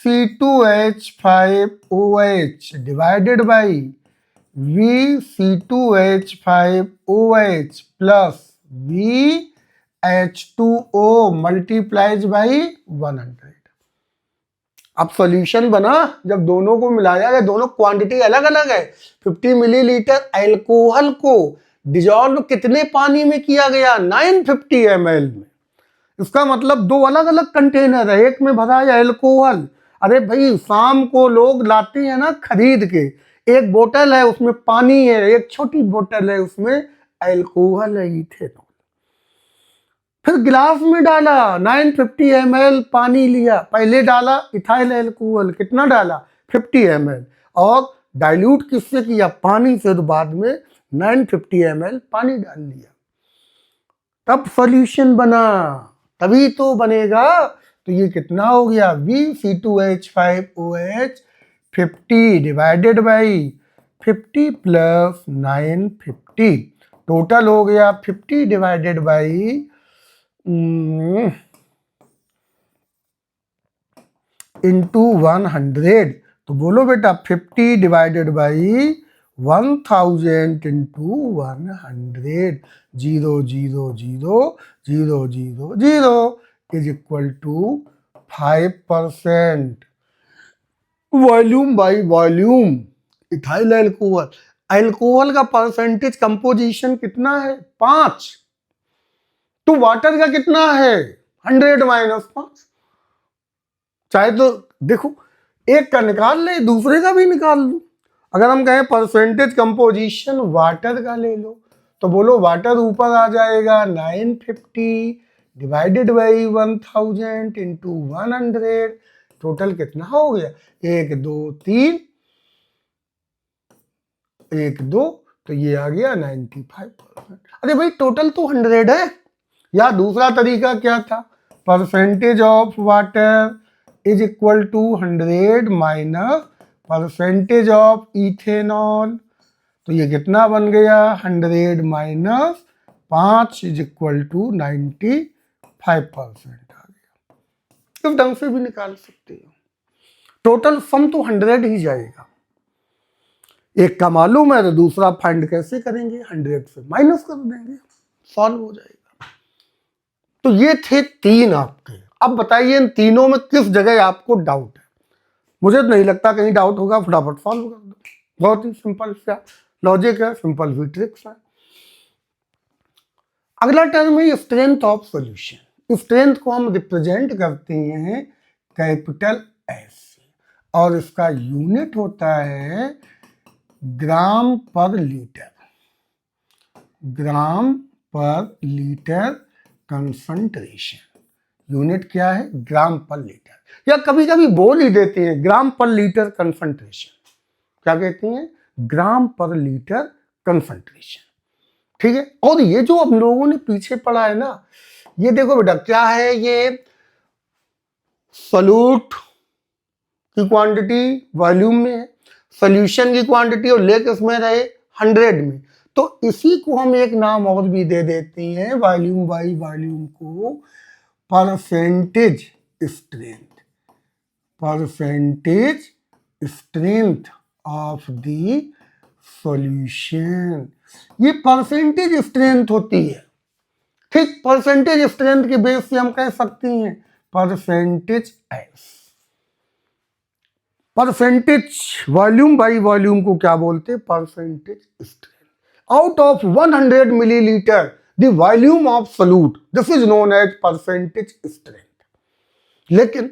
A: C2H5OH divided by V C2H5OH plus V H2O multiplies by 100। अब सॉल्यूशन बना, जब दोनों को मिलाया गया, दोनों क्वांटिटी अलग अलग है। 50 मिलीलीटर अल्कोहल को डिजॉल्व कितने पानी में किया गया, 950 ml में। इसका मतलब दो अलग अलग कंटेनर है, एक में भरा है अल्कोहल। अरे भाई शाम को लोग लाते हैं ना खरीद के, एक बोतल है उसमें पानी है, एक छोटी बोतल है उसमें अल्कोहल है, इथेनॉल। फिर गिलास में डाला, 950 ml पानी लिया, पहले डाला इथाइल अल्कोहल, कितना डाला 50 ml, और डाइल्यूट किससे किया, पानी से, तो बाद में 950 ml पानी डाल लिया, तब सॉल्यूशन बना, तभी तो बनेगा। तो ये कितना हो गया, VC2H5OH 50 divided by 50 plus 950, total हो गया 50 डिवाइडेड बाई इंटू 100। तो बोलो बेटा 50 divided by 1000 into 100, 0 0 0 0 0 0 is equal to 5%। Volume by volume, ethyl alcohol, alcohol का परसेंटेज कंपोजिशन कितना है, 5, तो वाटर का कितना है 100 माइनस 5। चाहे तो देखो एक का निकाल ले, दूसरे का भी निकाल लो। अगर हम कहें परसेंटेज कंपोजिशन वाटर का ले लो, तो बोलो वाटर ऊपर आ जाएगा 950 डिवाइडेड बाई 1000 इंटू 100, टोटल कितना हो गया, 1 2 3 1 2, तो ये आ गया 95%। अरे भाई टोटल तो 100 है। या दूसरा तरीका क्या था, percentage of water is equal to 100 minus percentage of ethanol. तो ये कितना बन गया, 100 माइनस 5 इज इक्वल टू 95% आ गया। इस ढंग से भी निकाल सकते हो। टोटल सम तो 100 ही जाएगा। एक का मालूम है तो दूसरा फाइंड कैसे करेंगे, 100 से माइनस कर देंगे, सॉल्व हो जाएगा। तो ये थे 3 आपके। अब बताइए इन तीनों में किस जगह आपको डाउट है। मुझे तो नहीं लगता कहीं डाउट होगा, फटाफट सॉल्व कर दो। बहुत ही सिंपल सा लॉजिक है, सिंपल सी ट्रिक्स है। अगला टर्म है स्ट्रेंथ ऑफ सॉल्यूशन। स्ट्रेंथ को हम रिप्रेजेंट करते हैं कैपिटल एस और इसका यूनिट होता है ग्राम पर लीटर। ग्राम पर लीटर कंसंट्रेशन। यूनिट क्या है, ग्राम पर लीटर, या कभी कभी बोल ही देते हैं ग्राम पर लीटर कंसंट्रेशन। क्या कहते हैं, ग्राम पर लीटर कंसंट्रेशन। ठीक है। और ये जो हम लोगों ने पीछे पढ़ा है ना, ये देखो बेटा क्या है, ये सॉल्यूट की क्वांटिटी वॉल्यूम में है, सॉल्यूशन की क्वांटिटी और लेक इसमें रहे 100 में। तो इसी को हम एक नाम और भी दे देते हैं वॉल्यूम बाई वॉल्यूम को percentage strength. Percentage strength of the solution, ये परसेंटेज स्ट्रेंथ होती है। ठीक, परसेंटेज स्ट्रेंथ के बेस से हम कह सकते हैं percentage S. Percentage volume by volume को क्या बोलते हैं, percentage strength. Out of 100 millilitre the volume of solute, this is known as percentage strength. लेकिन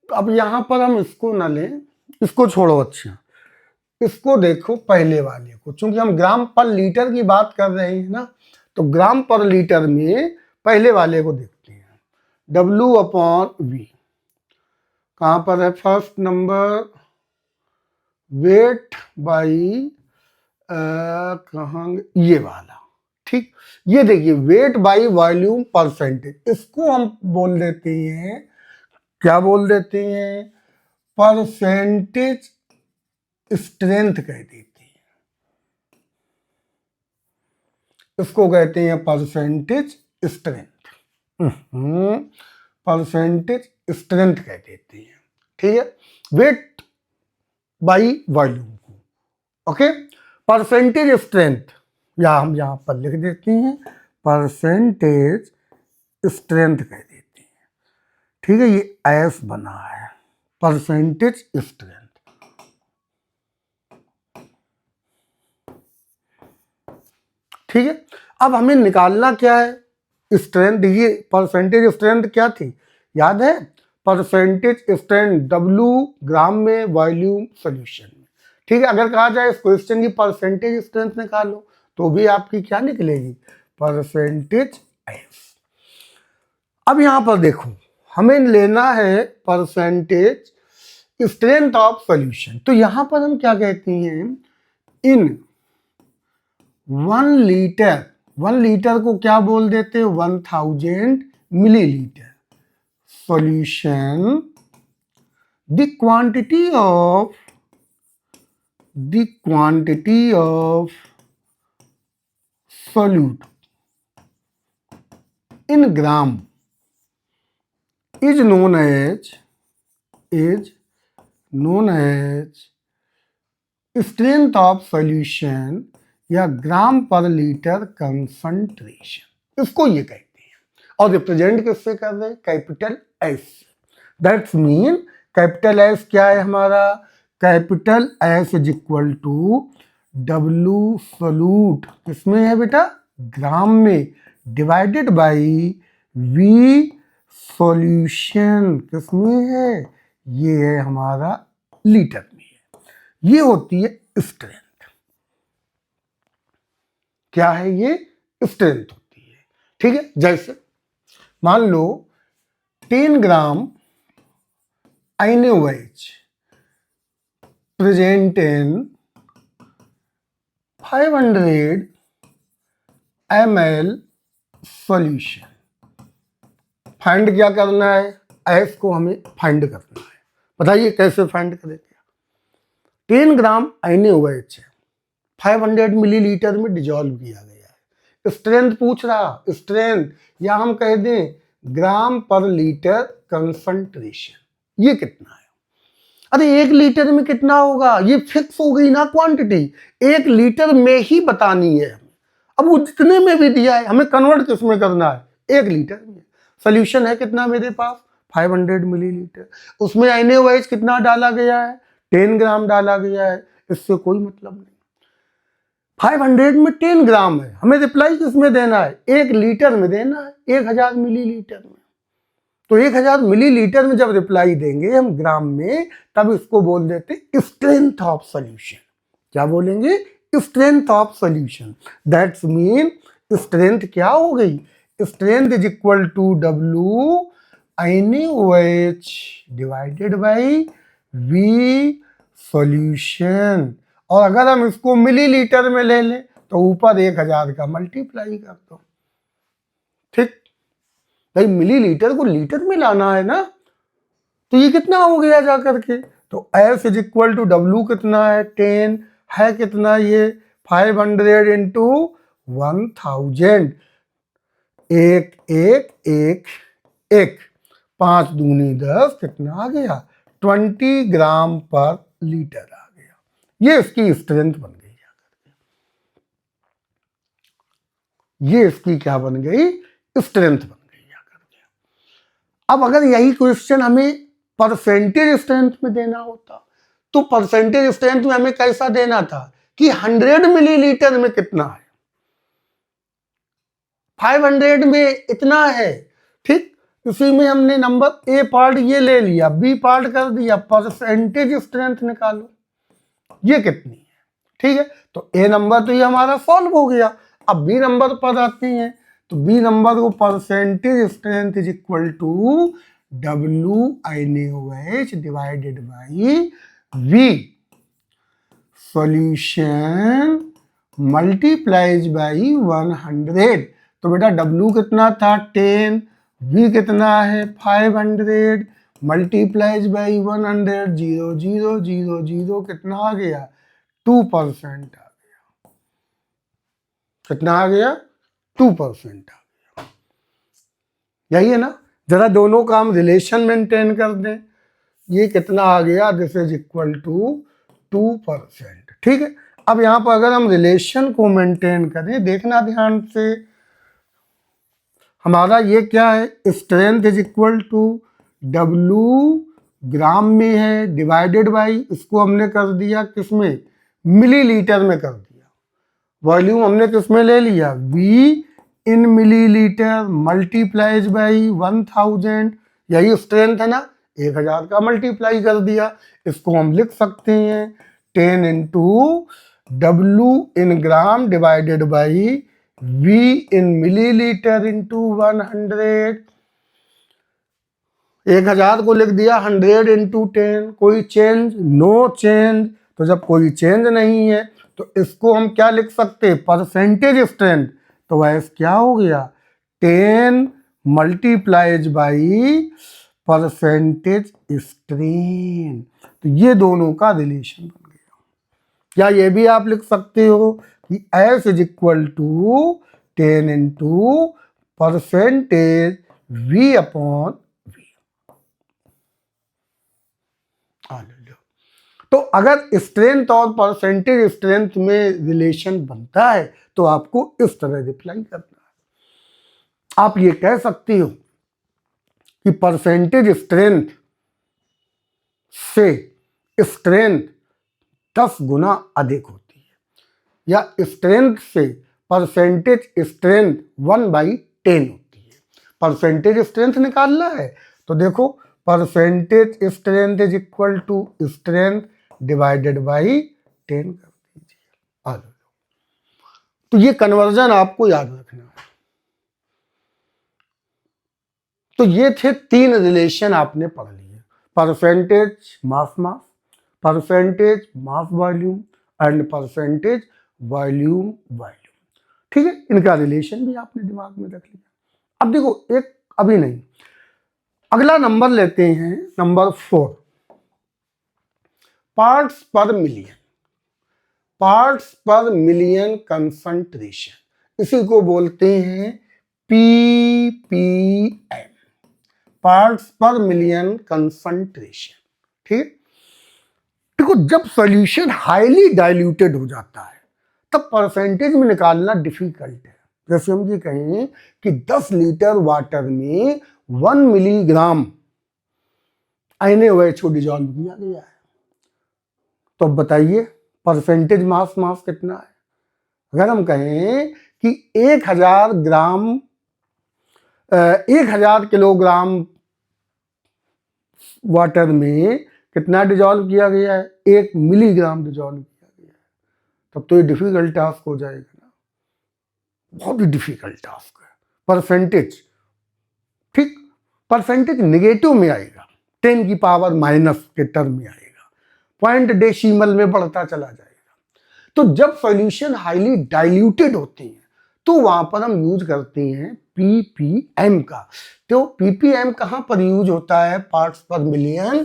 A: अब यहां पर हम इसको ना लें, इसको छोड़ो। अच्छा, इसको देखो पहले वाले को, चूंकि हम ग्राम पर लीटर की बात कर रहे हैं ना, तो ग्राम पर लीटर में पहले वाले को देखते हैं। W अपॉन V कहां पर है, फर्स्ट नंबर वेट बाई कहां, ये वाला। ठीक, ये देखिए वेट बाई वॉल्यूम परसेंटेज, इसको हम बोल देते हैं, क्या बोल देते हैं, परसेंटेज स्ट्रेंथ कह देते हैं। इसको कहते हैं परसेंटेज स्ट्रेंथ। परसेंटेज स्ट्रेंथ कह देते हैं। ठीक है, वेट बाई वॉल्यूम को। ओके, परसेंटेज स्ट्रेंथ या हम यहां पर लिख देते हैं परसेंटेज स्ट्रेंथ कह देते हैं। ठीक है, ये एस बना है परसेंटेज स्ट्रेंथ। ठीक है, अब हमें निकालना क्या है, स्ट्रेंथ। ये परसेंटेज स्ट्रेंथ क्या थी, याद है, परसेंटेज स्ट्रेंथ W ग्राम में, वॉल्यूम सॉल्यूशन में। ठीक है, अगर कहा जाए इस क्वेश्चन की परसेंटेज स्ट्रेंथ निकालो तो भी आपकी क्या निकलेगी, परसेंटेज एस। अब यहां पर देखो हमें लेना है परसेंटेज स्ट्रेंथ ऑफ सॉल्यूशन। तो यहां पर हम क्या कहते हैं, इन 1 लीटर, 1 लीटर को क्या बोल देते हैं, 1000 millilitre solution, the quantity of solute in gram is known as strength of solution या ग्राम पर लीटर कंसंट्रेशन, इसको ये कहते हैं। और रिप्रेजेंट किससे कर रहे हैं, capital S. That's mean capital S क्या है हमारा, capital S is equal to W solute, किसमें है बेटा, ग्राम में, डिवाइडेड बाई V सॉल्यूशन, किसमें है, ये है हमारा लीटर में है। ये होती है स्ट्रेंथ। क्या है ये, स्ट्रेंथ होती है। ठीक है, जैसे मान लो 10 ग्राम NaOH present in 500 ml solution. Find क्या करना है, एस को हमें फाइंड करना है। बताइए कैसे फाइंड करेंगे। 10 ग्राम NaOH है, 500 मिलीलीटर में डिजॉल्व किया गया है। स्ट्रेंथ पूछ रहा, स्ट्रेंथ या हम कह दें ग्राम पर लीटर कंसंट्रेशन, ये कितना है। अरे 1 लीटर में कितना होगा, ये फिक्स हो गई ना क्वांटिटी, 1 लीटर में ही बतानी है हमें। अब वो जितने में भी दिया है हमें कन्वर्ट किस में करना है, 1 लीटर में। सोल्यूशन है कितना मेरे पास, 500 मिलीलीटर। उसमें NaOH कितना डाला गया है, 10 ग्राम डाला गया है। इससे कोई मतलब नहीं, 500 में 10 ग्राम है, हमें रिप्लाई किसमें देना है, 1 लीटर में देना है, 1000 मिलीलीटर में। तो 1000 मिलीलीटर में जब रिप्लाई देंगे हम ग्राम में, तब इसको बोल देते स्ट्रेंथ ऑफ सॉल्यूशन। क्या बोलेंगे, strength of solution. That's mean strength क्या हो गई, strength is equal to W NaOH divided by V solution. और अगर हम इसको मिलीलीटर में ले लें तो ऊपर 1000 का मल्टीप्लाई कर दो। ठीक, भाई मिलीलीटर को लीटर में लाना है ना, तो ये कितना हो गया जा करके, तो F is equal to W कितना है 10 है, कितना ये 500 इंटू 1000, एक एक एक एक, 5 दूनी 10, कितना आ गया 20 ग्राम पर लीटर आ गया। ये इसकी स्ट्रेंथ बन गई, ये इसकी क्या बन गई, स्ट्रेंथ बन गई। अब अगर यही क्वेश्चन हमें परसेंटेज स्ट्रेंथ में देना होता, तो परसेंटेज स्ट्रेंथ में हमें कैसा देना था कि 100 मिलीलीटर में कितना है, 500 में इतना है। ठीक, इसी में हमने नंबर ए पार्ट ये ले लिया, बी पार्ट कर दिया, परसेंटेज स्ट्रेंथ निकालो ये कितनी है। ठीक है, तो ए नंबर तो ये हमारा सॉल्व हो गया। अब बी नंबर पर आते हैं, तो बी नंबर को percentage strength is equal to W NaOH divided by V solution multiplies by 100। तो बेटा W कितना था 10, V कितना है 500, मल्टीप्लाइज बाई 100, 0 0 0 0, कितना आ गया 2% आ गया। कितना आ गया 2% आ गया। यही है ना, जरा दोनों काम रिलेशन मेंटेन कर दें। ये कितना आ गया, दिस इज इक्वल टू 2%। ठीक है, अब यहां पर अगर हम रिलेशन को मेंटेन करें, देखना ध्यान से, हमारा ये क्या है, strength is equal to W gram में है डिवाइडेड बाई, इसको हमने कर दिया किसमें, मिलीलीटर में कर दिया। वॉल्यूम हमने किसमें ले लिया, V in millilitre multiplies by 1000, यही स्ट्रेंथ है ना, 1000 का मल्टीप्लाई कर दिया। इसको हम लिख सकते हैं 10 into W in gram divided by V in millilitre into 100। 1000 को लिख दिया 100 इंटू 10, कोई चेंज, नो चेंज। तो जब कोई चेंज नहीं है तो इसको हम क्या लिख सकते हैं, परसेंटेज स्ट्रेंथ। तो वैसे क्या हो गया 10 मल्टीप्लाइज बाई परसेंटेज स्ट्रेंथ। तो ये दोनों का रिलेशन बन गया। या ये भी आप लिख सकते हो कि S is equal to 10 into percentage V upon V। तो अगर स्ट्रेंथ और परसेंटेज स्ट्रेंथ में रिलेशन बनता है तो आपको इस तरह रिप्लाई करना है। आप ये कह सकते हो कि परसेंटेज स्ट्रेंथ से स्ट्रेंथ 10 गुना अधिक होती है, या स्ट्रेंथ से परसेंटेज स्ट्रेंथ 1/10 होती है। परसेंटेज स्ट्रेंथ निकालना है तो देखो, percentage strength is equal to strength divided by 10 कर दीजिए, आ जाओ। तो ये कन्वर्जन आपको याद रखना है। तो ये थे 3 रिलेशन आपने पढ़ लिए, percentage mass mass, percentage mass volume and percentage volume volume. ठीक है, इनका रिलेशन भी आपने दिमाग में रख लिया। अब देखो, एक अभी नहीं, अगला नंबर लेते हैं, number 4, parts per million, parts per million concentration, इसी को बोलते हैं ppm, parts per million concentration. ठीक, देखो जब सॉल्यूशन हाईली डाइल्यूटेड हो जाता है तब परसेंटेज में निकालना डिफिकल्ट है। जैसे हम ये कहें कि 10 लीटर वाटर में 1 मिलीग्राम NaOH को डिजॉल्व किया गया है, तो अब बताइए परसेंटेज मास मास कितना है। अगर हम कहें कि 1000 किलोग्राम वाटर में कितना डिजॉल्व किया गया है, 1 मिलीग्राम डिजॉल्व किया गया है, तब तो ये डिफिकल्ट टास्क हो जाएगा ना, बहुत ही डिफिकल्ट टास्क है। परसेंटेज, ठीक, परसेंटेज निगेटिव में आएगा, 10 की पावर माइनस के टर्म में आएगा, पॉइंट डेसिमल में बढ़ता चला जाएगा। तो जब सॉल्यूशन हाईली डाइल्यूटेड होती है तो वहां पर हम यूज करते हैं पीपीएम का। तो पीपीएम कहां पर यूज होता है, पार्ट्स पर मिलियन,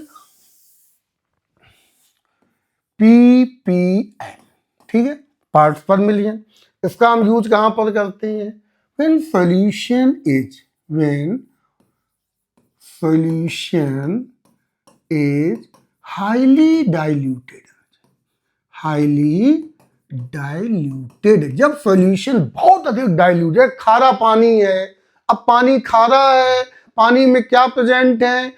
A: पीपीएम, ठीक है, पार्ट्स पर मिलियन। इसका हम यूज कहां पर करते हैं, when solution is highly diluted, जब सॉल्यूशन बहुत अधिक डाइल्यूटेड, खारा पानी है, अब पानी खारा है, पानी में क्या प्रेजेंट है,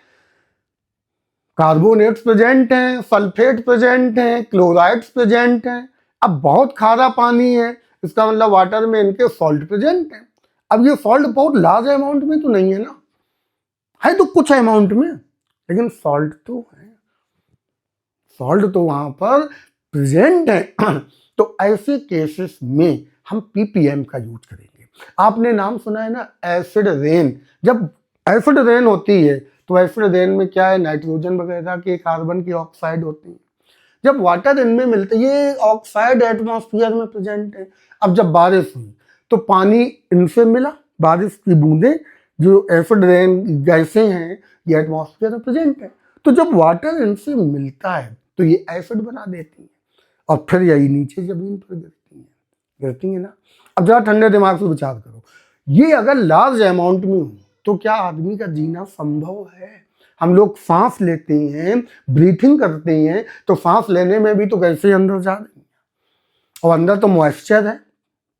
A: कार्बोनेट्स प्रेजेंट हैं, सल्फेट प्रेजेंट हैं, क्लोराइड्स प्रेजेंट हैं। अब बहुत खारा पानी है, इसका मतलब वाटर में इनके सॉल्ट प्रेजेंट हैं। अब ये सॉल्ट बहुत लार्ज अमाउंट में तो नहीं है ना, है तो कुछ अमाउंट में, लेकिन सॉल्ट तो है, सॉल्ट तो वहां पर प्रेजेंट है। तो ऐसे केसेस में हम पीपीएम का यूज करेंगे। आपने नाम सुना है ना एसिड रेन, जब एसिड रेन होती है तो एसिड रेन में क्या है, नाइट्रोजन वगैरह के कार्बन की ऑक्साइड होती है। जब वाटर इनमें मिलते, ये ऑक्साइड एटमॉस्फेयर में प्रेजेंट है। अब जब बारिश हुई तो पानी इनसे मिला, बारिश की बूंदें जो एसिड रेन गैसें हैं ये एटमॉस्फेयर में प्रेजेंट है। तो जब वाटर इनसे मिलता है तो ये एसिड बना देती है और फिर यही नीचे जमीन पर गिरती है ना। अब जरा ठंडे दिमाग से विचार करो, ये अगर लार्ज अमाउंट में हो तो क्या आदमी का जीना संभव है। हम लोग सांस लेते हैं, ब्रीथिंग करते हैं, तो सांस लेने में भी तो गैसें अंदर जा रही हैं, और अंदर तो मॉइस्चर है,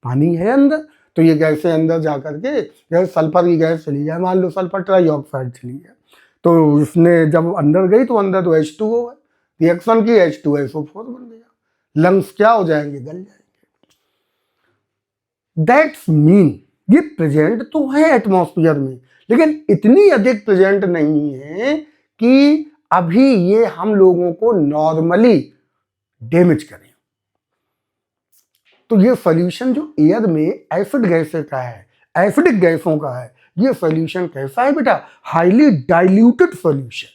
A: पानी है अंदर, तो ये गैसें अंदर जा करके, जैसे सल्फर की गैस चली जाए, मान लो सल्फर ट्राइऑक्साइड चली जाए, तो इसने जब अंदर गई तो अंदर तो H2O है, रिएक्शन की H2SO4 बन गया, लंग्स क्या हो जाएंगे, गल जाएंगे। दैट्स मीन ये प्रेजेंट तो है एटमॉस्फेयर में, लेकिन इतनी अधिक प्रेजेंट नहीं है कि अभी ये हम लोगों को नॉर्मली डैमेज करें। तो ये सॉल्यूशन जो एयर में एसिड गैसें का है, एसिडिक गैसों का है, ये सॉल्यूशन कैसा है बेटा, हाईली डाइल्यूटेड सॉल्यूशन।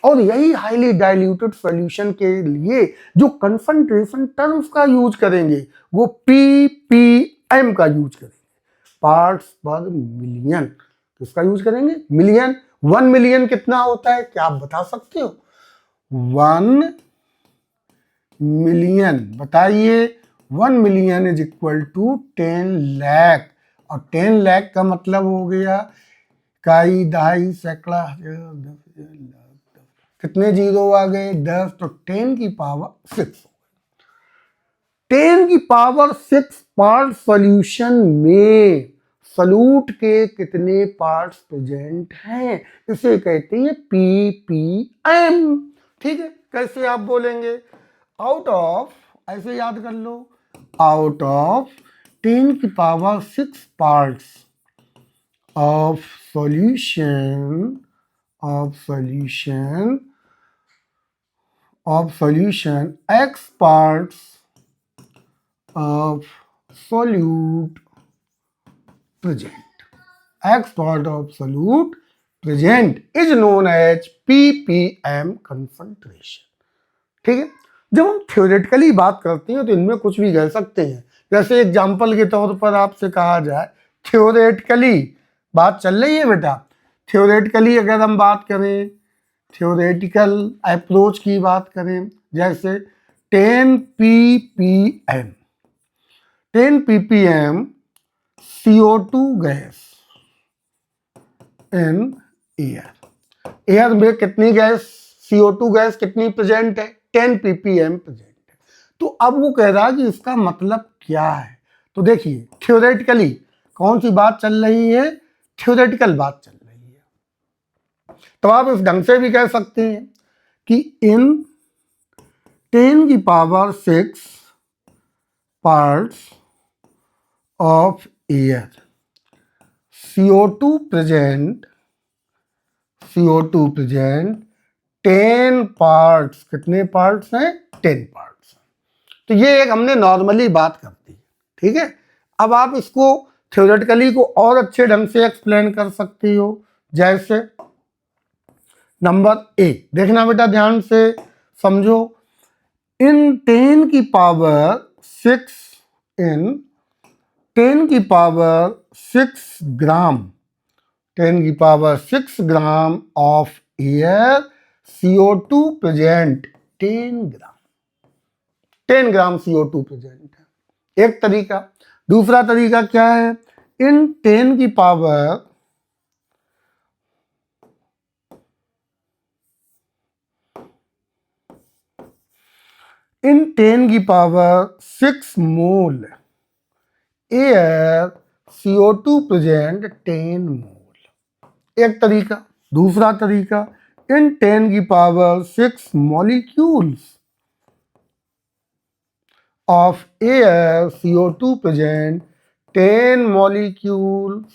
A: और यही हाईली डाइल्यूटेड सॉल्यूशन के लिए जो कंसंट्रेशन टर्म्स का यूज करेंगे वो पीपीएम का यूज करेंगे, पार्ट्स पर मिलियन। किसका यूज करेंगे, मिलियन। 1 मिलियन कितना होता है, क्या आप बता सकते हो, 1 मिलियन बताइए। 1 million is equal to 10 lakh, और 10 लाख का मतलब हो गया इकाई, दहाई, सैकड़ा, कितने जीरो आ गए, 10, तो 10 की पावर 6, 10 की पावर 6 पार्ट सॉल्यूशन में सॉल्यूट के कितने पार्ट्स प्रेजेंट हैं, इसे कहते हैं पीपीएम। ठीक है, कैसे आप बोलेंगे, आउट ऑफ, ऐसे याद कर लो, आउट ऑफ 10 की power 6 parts of solution x parts of solute present, x dot of solute present is known as ppm concentration। ठीक है, जब हम थ्योरेटिकली बात करते हैं तो इनमें कुछ भी कह सकते हैं। जैसे एग्जाम्पल के तौर पर आपसे कहा जाए, थ्योरेटिकली बात चल रही है बेटा, थ्योरेटिकली अगर हम बात करें, थ्योरेटिकल अप्रोच की बात करें, जैसे 10 ppm 10 ppm CO2 gas in air. Air में कितनी गैस, CO2 गैस कितनी प्रेजेंट है, 10 ppm प्रेजेंट है। तो अब वो कह रहा है कि इसका मतलब क्या है। तो देखिए थ्योरेटिकली कौन सी बात चल रही है, थ्योरेटिकल बात चल रही है। तो आप इस ढंग से भी कह सकते हैं कि इन 10 की power 6 parts of air CO2 present 10 parts, कितने पार्ट्स हैं, 10 पार्ट्स। तो ये एक हमने नॉर्मली बात कर दी, ठीक है। अब आप इसको थ्योरेटिकली को और अच्छे ढंग से एक्सप्लेन कर सकती हो। जैसे नंबर ए, देखना बेटा ध्यान से समझो, इन 10 की पावर 6 ग्राम 10 की power 6 gram of air CO2 present 10 gram CO2 present है, एक तरीका। दूसरा तरीका क्या है, इन 10 की पावर 6 मोल एयर CO2 प्रेजेंट 10 मोल, एक तरीका। दूसरा तरीका, इन 10 की power 6 molecules of air CO2 present 10 molecules,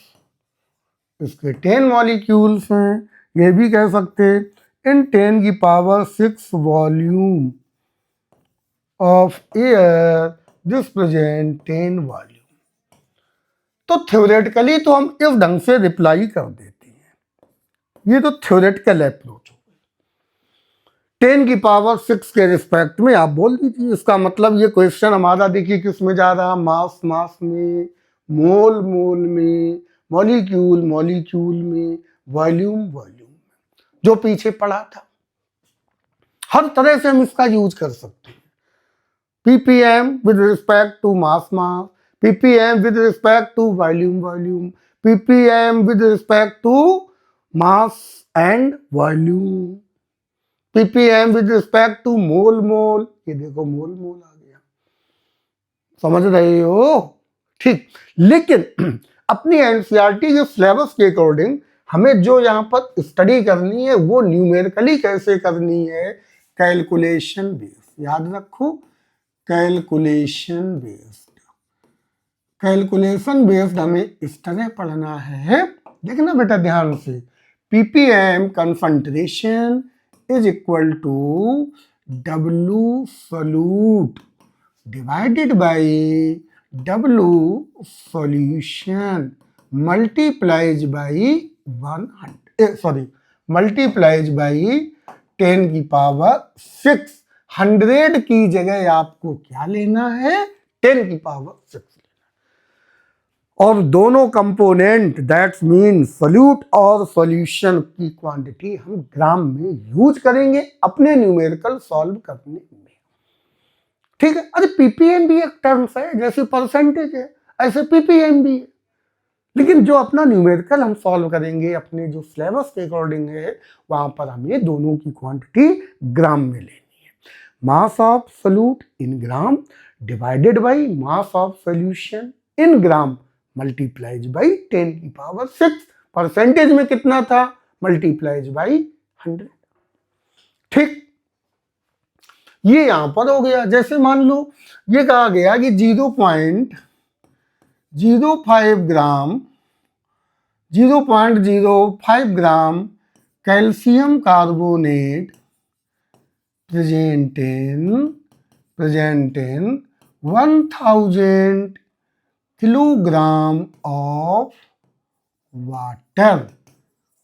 A: इसके 10 मॉलिक्यूल्स हैं। ये भी कह सकते इन 10 की power 6 volume of air this present 10 volume. तो थ्योरेटिकली तो हम इस ढंग से रिप्लाई कर देते हैं, ये तो थ्योरेटिकल अप्रोच हो गई। 10 की पावर 6 के रिस्पेक्ट में आप बोल दीजिए, इसका मतलब ये क्वेश्चन हमारा देखिए किस में जा रहा, मास मास में, मोल मोल में, मॉलिक्यूल मॉलिक्यूल में, वॉल्यूम वॉल्यूम में, जो पीछे पढ़ा था। हर तरह से हम इसका यूज कर सकते हैं। ppm with respect to mass mass, ppm with respect to volume volume, ppm with respect to mass and volume, ppm with respect to mole mole। ये देखो मोल मोल आ गया, समझ रहे हो, ठीक। लेकिन अपनी एनसीईआरटी के सिलेबस के अकॉर्डिंग हमें जो यहाँ पर स्टडी करनी है वो न्यूमेरिकली कैसे करनी है, कैलकुलेशन बेस्ड, याद रखो, कैलकुलेशन बेस्ड हमें इस तरह पढ़ना है। देखना बेटा ध्यान से, ppm concentration is equal to W solute divided by W solution multiplies by 10 की पावर 6। 100 की जगह आपको क्या लेना है, 10 की पावर 6 लेना। और दोनों कंपोनेंट दैट्स मीन सोल्यूट और सॉल्यूशन की क्वांटिटी हम ग्राम में यूज करेंगे अपने न्यूमेरिकल सॉल्व करने में, ठीक है। अरे ppm भी एक टर्म्स है, जैसे परसेंटेज है ऐसे ppm भी है, लेकिन जो अपना न्यूमेरिकल हम सॉल्व करेंगे अपने जो सिलेबस के अकॉर्डिंग है, वहां पर हमें दोनों की क्वांटिटी ग्राम में लेनी है। Mass of solute in gram divided by mass of solution in gram multiplies by 10 की पावर 6। परसेंटेज में कितना था, मल्टीप्लाइज बाई 100, ठीक। ये यहां पर हो गया। जैसे मान लो ये कहा गया कि 0.05 ग्राम calcium carbonate present in 1000 kilogram of water.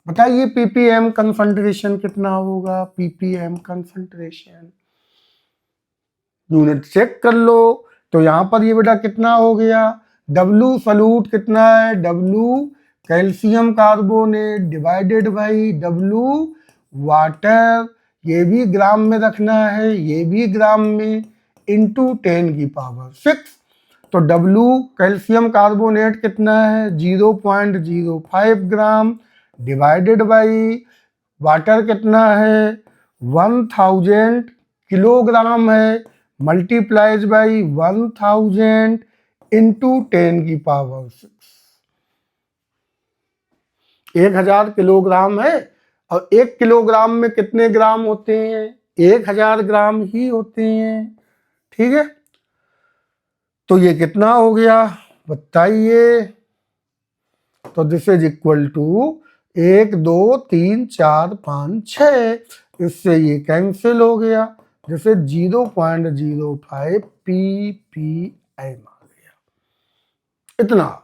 A: बताइए ppm कंसंट्रेशन कितना होगा, ppm कंसंट्रेशन यूनिट चेक कर लो। तो यहां पर ये बेटा कितना हो गया, W सॉल्यूट कितना है, W calcium carbonate divided by W water, ये भी ग्राम में रखना है, ये भी ग्राम में, इंटू 10 की पावर 6। तो W कैल्शियम कार्बोनेट कितना है 0.05 ग्राम डिवाइडेड बाई वाटर कितना है 1000 किलोग्राम है, मल्टीप्लाइज बाई 1000 इंटू 10 की पावर 6। 1000 किलोग्राम है, और 1 किलोग्राम में कितने ग्राम होते हैं, 1000 ग्राम ही होते हैं। ठीक है, तो ये कितना हो गया बताइए। तो दिस इज इक्वल टू 1 2 3 4 5 6, इससे ये कैंसिल हो गया, जैसे 0.05 ppm आ गया, इतना आ गया।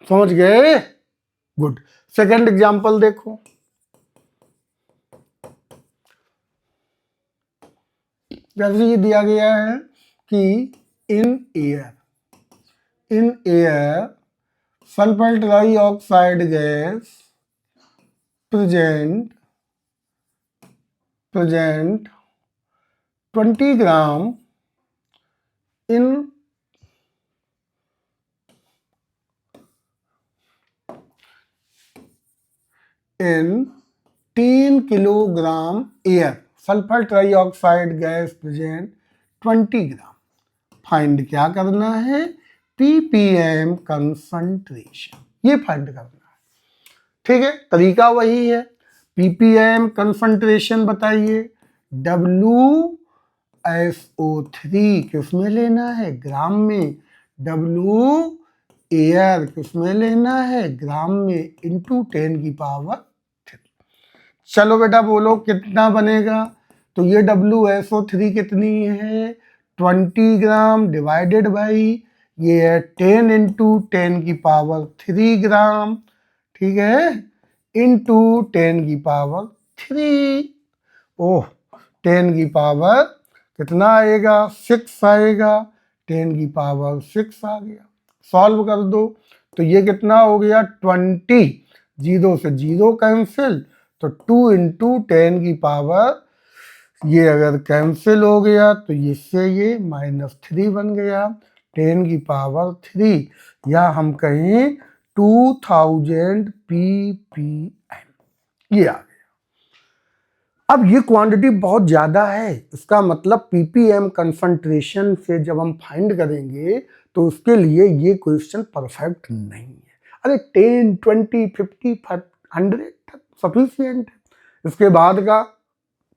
A: समझ गए, गुड। सेकंड एग्जांपल देखो, जैसे ये दिया गया है कि in air sulphur trioxide gas present 20 gram in 10 kilogram air, sulphur trioxide gas present 20 gram. Find क्या करना है, ppm कंसंट्रेशन, ये फाइंड करना है। ठीक है, तरीका वही है, ppm कंसंट्रेशन बताइए, WSO3 किसमें लेना है, ग्राम में, W एयर किसमें लेना है, ग्राम में, इंटू 10 की पावर 3। चलो बेटा बोलो कितना बनेगा, तो ये WSO3 कितनी है 20 ग्राम डिवाइडेड बाई ये है 10 इंटू 10 की पावर 3 ग्राम, ठीक है, इंटू 10 की पावर 3। ओह 10 की पावर कितना आएगा 6 आएगा, 10 की पावर 6 आ गया। सॉल्व कर दो, तो ये कितना हो गया 20, 0 से 0 कैंसिल, तो 2 इंटू 10 की पावर, ये अगर कैंसिल हो गया तो इससे ये -3 बन गया, 10 की पावर 3, या हम कहें 2000 ppm, ये आ गया। अब ये क्वांटिटी बहुत ज़्यादा है, इसका मतलब ppm कंसंट्रेशन से जब हम फाइंड करेंगे तो उसके लिए ये क्वेश्चन परफेक्ट नहीं है। अरे 10 20 50 100 सफिशियंट है, इसके बाद का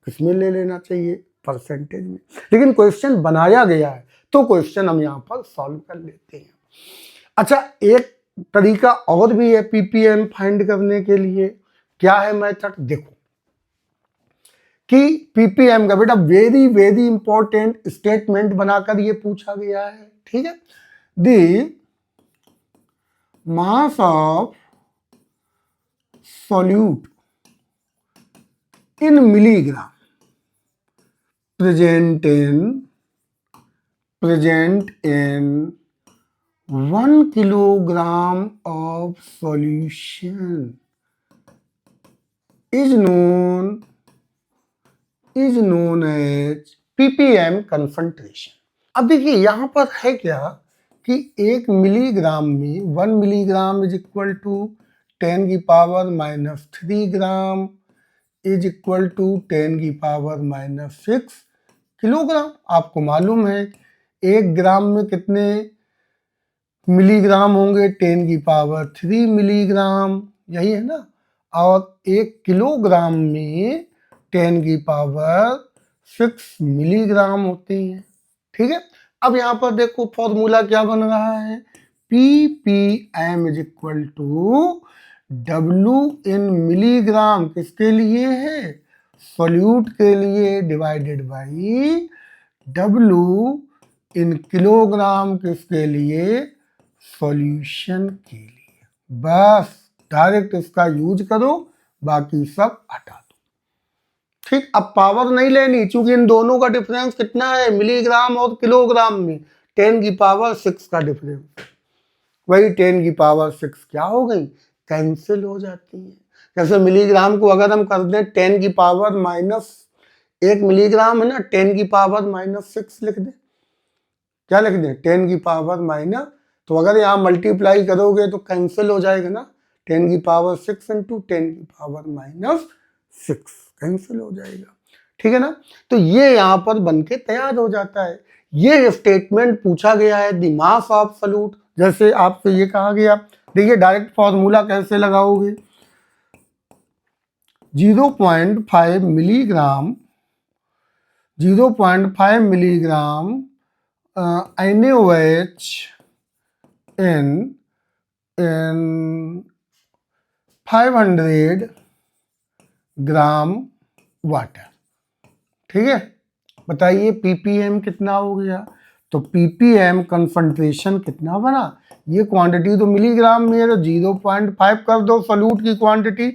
A: किसमें ले लेना चाहिए, परसेंटेज में। लेकिन क्वेश्चन बनाया गया है तो क्वेश्चन हम यहाँ पर सॉल्व कर लेते हैं। अच्छा, एक तरीका और भी है ppm फाइंड करने के लिए, क्या है मेथड, देखो कि ppm का बेटा वेरी वेरी इंपॉर्टेंट स्टेटमेंट बनाकर ये पूछा गया है। ठीक है, the mass of solute in milligram present in 1 kilogram of solution is known as ppm concentration। अब देखिए यहां पर है क्या कि 1 मिलीग्राम में 1 मिलीग्राम इज इक्वल टू 10 की power -3 gram is equal to 10 की पावर -6 किलोग्राम। आपको मालूम है 1 ग्राम में कितने मिलीग्राम होंगे, 10 की पावर 3 मिलीग्राम, यही है ना, और 1 किलोग्राम में 10 की पावर 6 मिलीग्राम होती है। ठीक है, अब यहाँ पर देखो फॉर्मूला क्या बन रहा है, ppm is equal to W in milligram, किसके लिए है, सॉल्यूट के लिए divided by W in kilogram किसके लिए, सॉल्यूशन के लिए। बस डायरेक्ट इसका यूज करो, बाकी सब हटा दो। ठीक, अब पावर नहीं लेनी, क्योंकि इन दोनों का डिफरेंस कितना है, मिलीग्राम और किलोग्राम में 10 की पावर 6 का डिफरेंस। वही 10 की पावर 6 क्या हो गई, कैंसिल हो जाती है। जैसे मिलीग्राम को अगर हम कर दें 10 की पावर -1 मिलीग्राम है ना, 10 की पावर -6 लिख दें, क्या लिख दें, 10 की पावर माइनस, तो अगर यहाँ मल्टीप्लाई करोगे तो कैंसिल हो जाएगा ना, 10 की पावर 6 इंटू 10 की पावर -6 कैंसिल हो जाएगा। ठीक है ना, तो ये यहाँ पर बन के तैयार हो जाता है। ये स्टेटमेंट पूछा गया है द मास ऑफ सॉल्यूट, जैसे आपसे ये कहा गया, देखिए डायरेक्ट फॉर्मूला कैसे लगाओगे, 0.5 milligram NaOH in 500 gram water. ठीक है, बताइए ppm कितना हो गया, तो ppm कंसंट्रेशन कितना बना, ये क्वांटिटी तो मिलीग्राम में है, तो 0.5 कर दो सॉल्यूट की क्वांटिटी,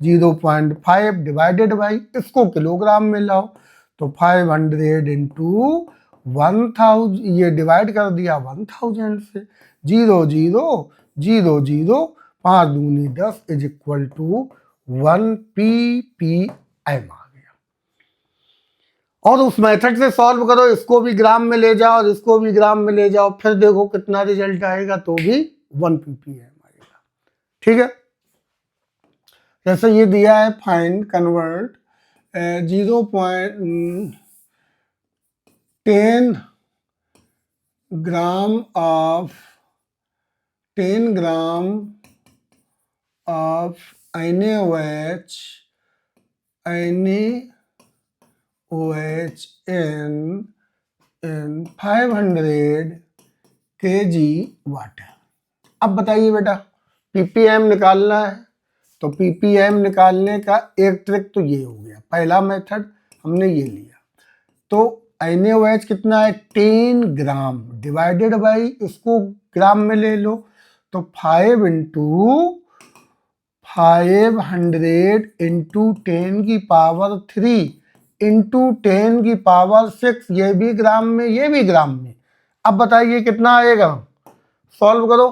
A: 0.5 डिवाइडेड बाई इसको किलोग्राम में लाओ, तो 500 इंटू 1000, ये डिवाइड कर दिया 1000 से, 0 0 0 0 5 दूनी 10 इज इक्वल टू 1 ppm आ गया। और उस मेथड से सॉल्व करो, इसको भी ग्राम में ले जाओ और इसको भी ग्राम में ले जाओ, फिर देखो कितना रिजल्ट आएगा, तो भी 1 ppm आएगा। ठीक है, जैसे ये दिया है find convert 0.10 gram of NaOH in 500 kg water. अब बताइए बेटा, ppm निकालना है, तो ppm निकालने का एक ट्रिक तो ये हो गया, पहला मेथड हमने ये लिया, तो NaOH कितना है 10 ग्राम डिवाइडेड बाई इसको ग्राम में ले लो, तो 5 इंटू 500 इंटू 10 की पावर 3 इंटू 10 की पावर 6, ये भी ग्राम में ये भी ग्राम में। अब बताइए कितना आएगा, सॉल्व करो,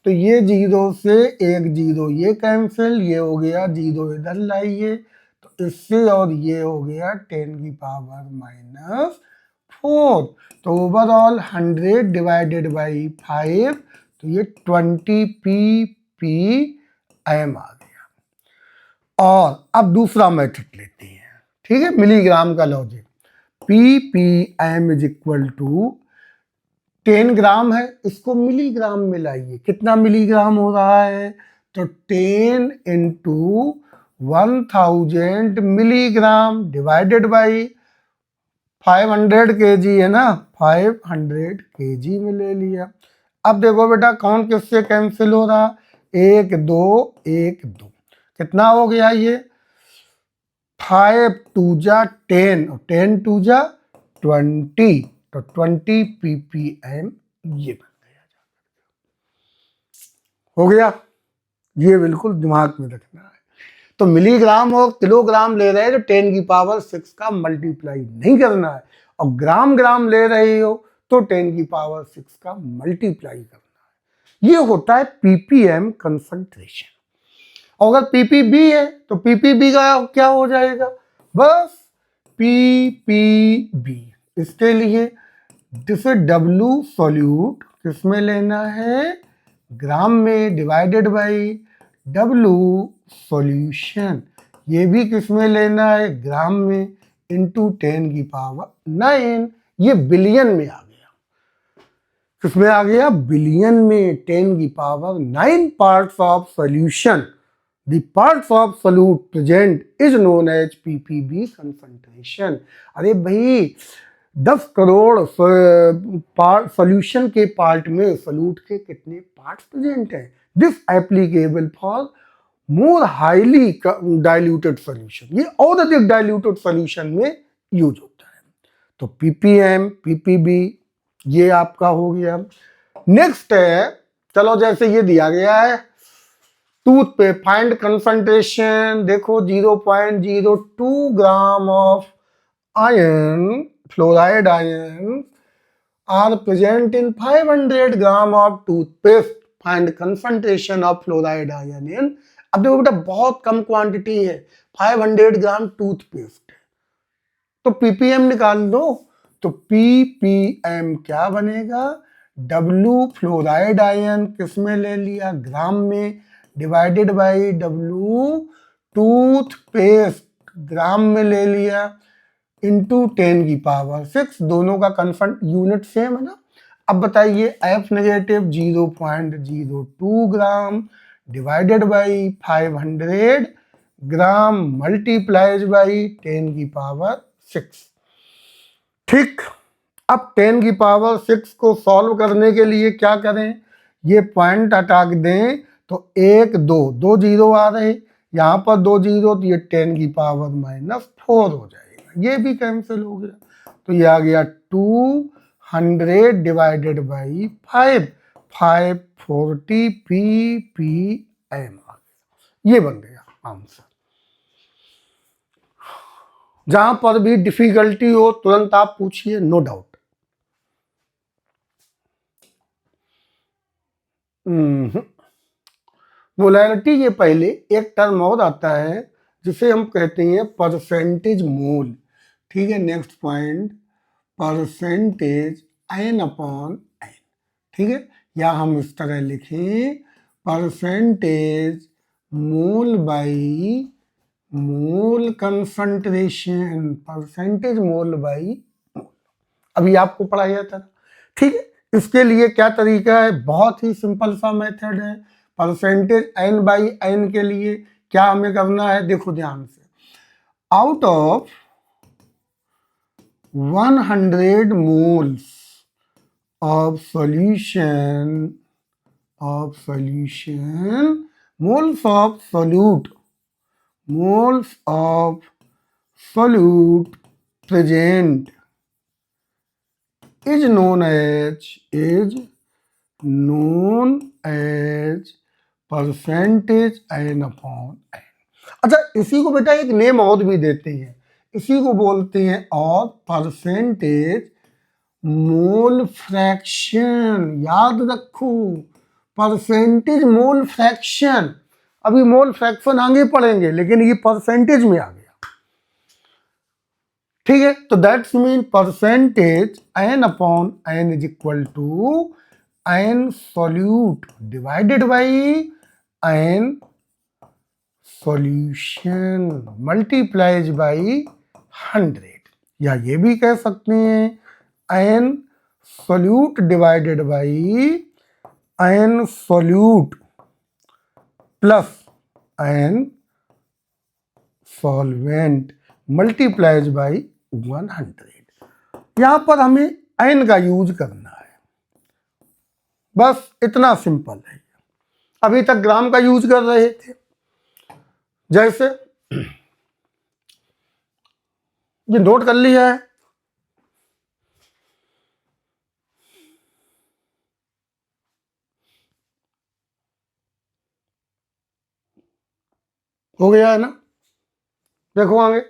A: तो ये 0 से 1 0 ये कैंसिल, ये हो गया 0 इधर लाइए, तो इससे और ये हो गया 10 की पावर -4, तो ओवरऑल 100 डिवाइडेड बाई 5, तो ये 20 ppm आ गया। और अब दूसरा मेथड लेते हैं, ठीक है, मिलीग्राम का logic, ppm is equal to 10 gram है, इसको मिलीग्राम में लाइए, कितना मिलीग्राम हो रहा है, तो 10 into 1000 milligram divided by 500 kg है ना, 500 kg में ले लिया। अब देखो बेटा कौन किससे कैंसिल हो रहा, 1 2 1 2, कितना हो गया ये, 5 2 जा 10 और 10 2 जा 20, तो 20 ppm ये बन गया। हो गया, ये बिल्कुल दिमाग में रखना है। तो मिलीग्राम और किलोग्राम ले रहे हैं तो 10 की पावर 6 का मल्टीप्लाई नहीं करना है, और ग्राम ग्राम ले रही हो तो 10 की पावर 6 का मल्टीप्लाई करना है। ये होता है ppm कंसंट्रेशन। और अगर ppb है तो ppb का क्या हो जाएगा, बस ppb, इसके लिए जिसे W सॉल्यूट किसमें लेना है, ग्राम में, डिवाइडेड बाई W सॉल्यूशन, ये भी किसमें लेना है, ग्राम में, इंटू 10 की पावर 9, ये बिलियन में आ गया, किसमें आ गया, बिलियन में, 10 की power 9 parts of solution, the parts of solute present is known as ppb concentration। अरे भाई 10 करोड़ सॉल्यूशन के पार्ट में सॉल्यूट के कितने पार्ट्स प्रेजेंट हैं, this applicable for more highly diluted solution, ये और अधिक डाइल्यूटेड सोल्यूशन में यूज होता है। तो पीपीएम, पीपीबी ये आपका हो गया। नेक्स्ट है, चलो जैसे ये दिया गया है टूथ पे फाइंड कंसंट्रेशन, देखो 0.02 gram of iron, fluoride iron are present in 500 gram of toothpaste. Find concentration of fluoride ion in, अब देखो बेटा बहुत कम क्वांटिटी है, 500 ग्राम टूथपेस्ट, तो पीपीएम निकाल दो। तो पीपीएम क्या बनेगा, डब्ल्यू फ्लोराइड आयन किस में ले लिया, ग्राम में, डिवाइडेड बाई डब्ल्यू टूथपेस्ट ग्राम में ले लिया, इंटू 10⁻⁶, दोनों का कन्फर्ट यूनिट सेम है ना। अब बताइए F negative 0.02 gram divided by 500 gram multiplies by 10⁻⁶। ठीक, अब 10⁻⁶ को सॉल्व करने के लिए क्या करें, ये पॉइंट हटा दें तो 1 2 2 जीरो आ रहे, यहाँ पर 2 जीरो, तो ये 10⁻⁻4 हो जाएगा, ये भी कैंसिल हो गया, तो ये आ गया 200 डिवाइडेड बाई 540 ppm आ गया, ये बन गया आंसर। जहां पर भी डिफिकल्टी हो तुरंत आप पूछिए, नो डाउट। मोलैरिटी, ये पहले एक टर्म और आता है जिसे हम कहते हैं परसेंटेज मोल, ठीक है। Next point, percentage N upon N, ठीक है, या हम इस तरह लिखें percentage mole by mole concentration, percentage mole by mole, अभी आपको पढ़ाया था, ठीक है। इसके लिए क्या तरीका है, बहुत ही सिंपल सा मेथड है। परसेंटेज एन बाई एन के लिए क्या हमें करना है, देखो ध्यान से, out of 100 moles of solution, moles of solute present is known as percentage n upon n। अच्छा, इसी को बेटा एक नेम और भी देते हैं, इसी को बोलते हैं और परसेंटेज मोल फ्रैक्शन, याद रखो परसेंटेज मोल फ्रैक्शन, अभी मोल फ्रैक्शन आगे पढ़ेंगे लेकिन ये परसेंटेज में आ गया, ठीक है। तो that's mean percentage N upon n is equal to n solute divided by n solution multiplies by 100, या ये भी कह सकते हैं n solute divided by n solute plus n solvent multiplies by 100। यहां पर हमें एन का यूज करना है, बस इतना सिंपल है। अभी तक ग्राम का यूज कर रहे थे, जैसे ये नोट कर लिया है, हो गया है ना। देखो आगे,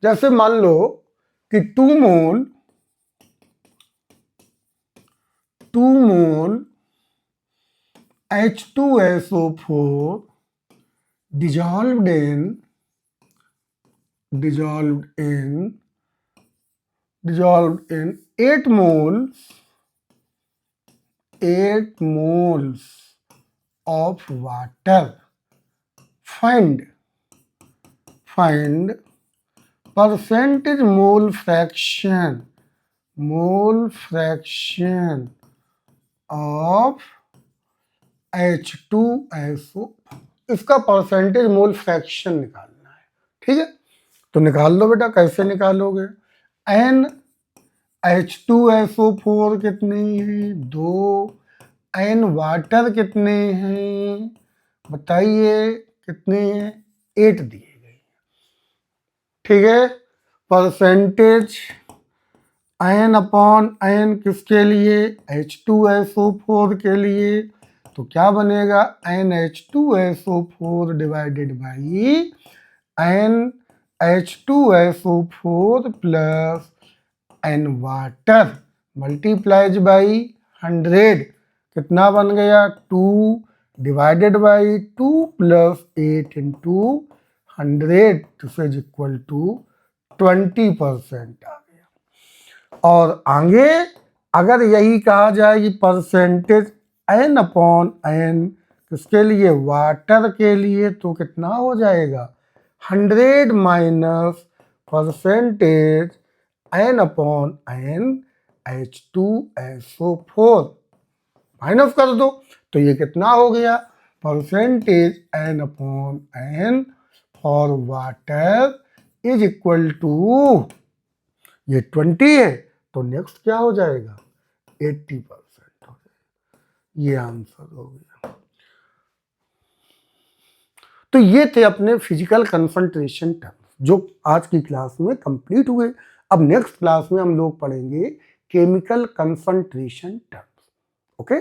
A: जैसे मान लो कि 2 मोल H2SO4 dissolved in 8 moles of water. Find percentage mole fraction of H2SO, इसका परसेंटेज मोल फ्रैक्शन निकालना है, ठीक है। तो निकाल लो बेटा, कैसे निकालोगे, एन H2SO4 कितने हैं 2, एन वाटर कितने हैं बताइए कितने 8 दिए गए। ठीक है, परसेंटेज n अपॉन n किसके लिए, H2SO4 के लिए, तो क्या बनेगा NH2SO4 divided by NH2SO4 plus n water multiplies by 100, कितना बन गया 2 divided by 2 plus 8 into 100, this is equal to 20% आ गया। और आगे अगर यही कहा जाए कि परसेंटेज n अपॉन n किसके लिए, वाटर के लिए, तो कितना हो जाएगा 100 minus percentage n upon n H2SO4 minus कर दो, तो ये कितना हो गया percentage n upon n for water is equal to, ये 20 है तो नेक्स्ट क्या हो जाएगा 80% हो जाएगा। ये आंसर हो गया। तो ये थे अपने फिजिकल कंसंट्रेशन टर्म्स जो आज की क्लास में कंप्लीट हुए। अब नेक्स्ट क्लास में हम लोग पढ़ेंगे केमिकल कंसंट्रेशन टर्म्स। ओके।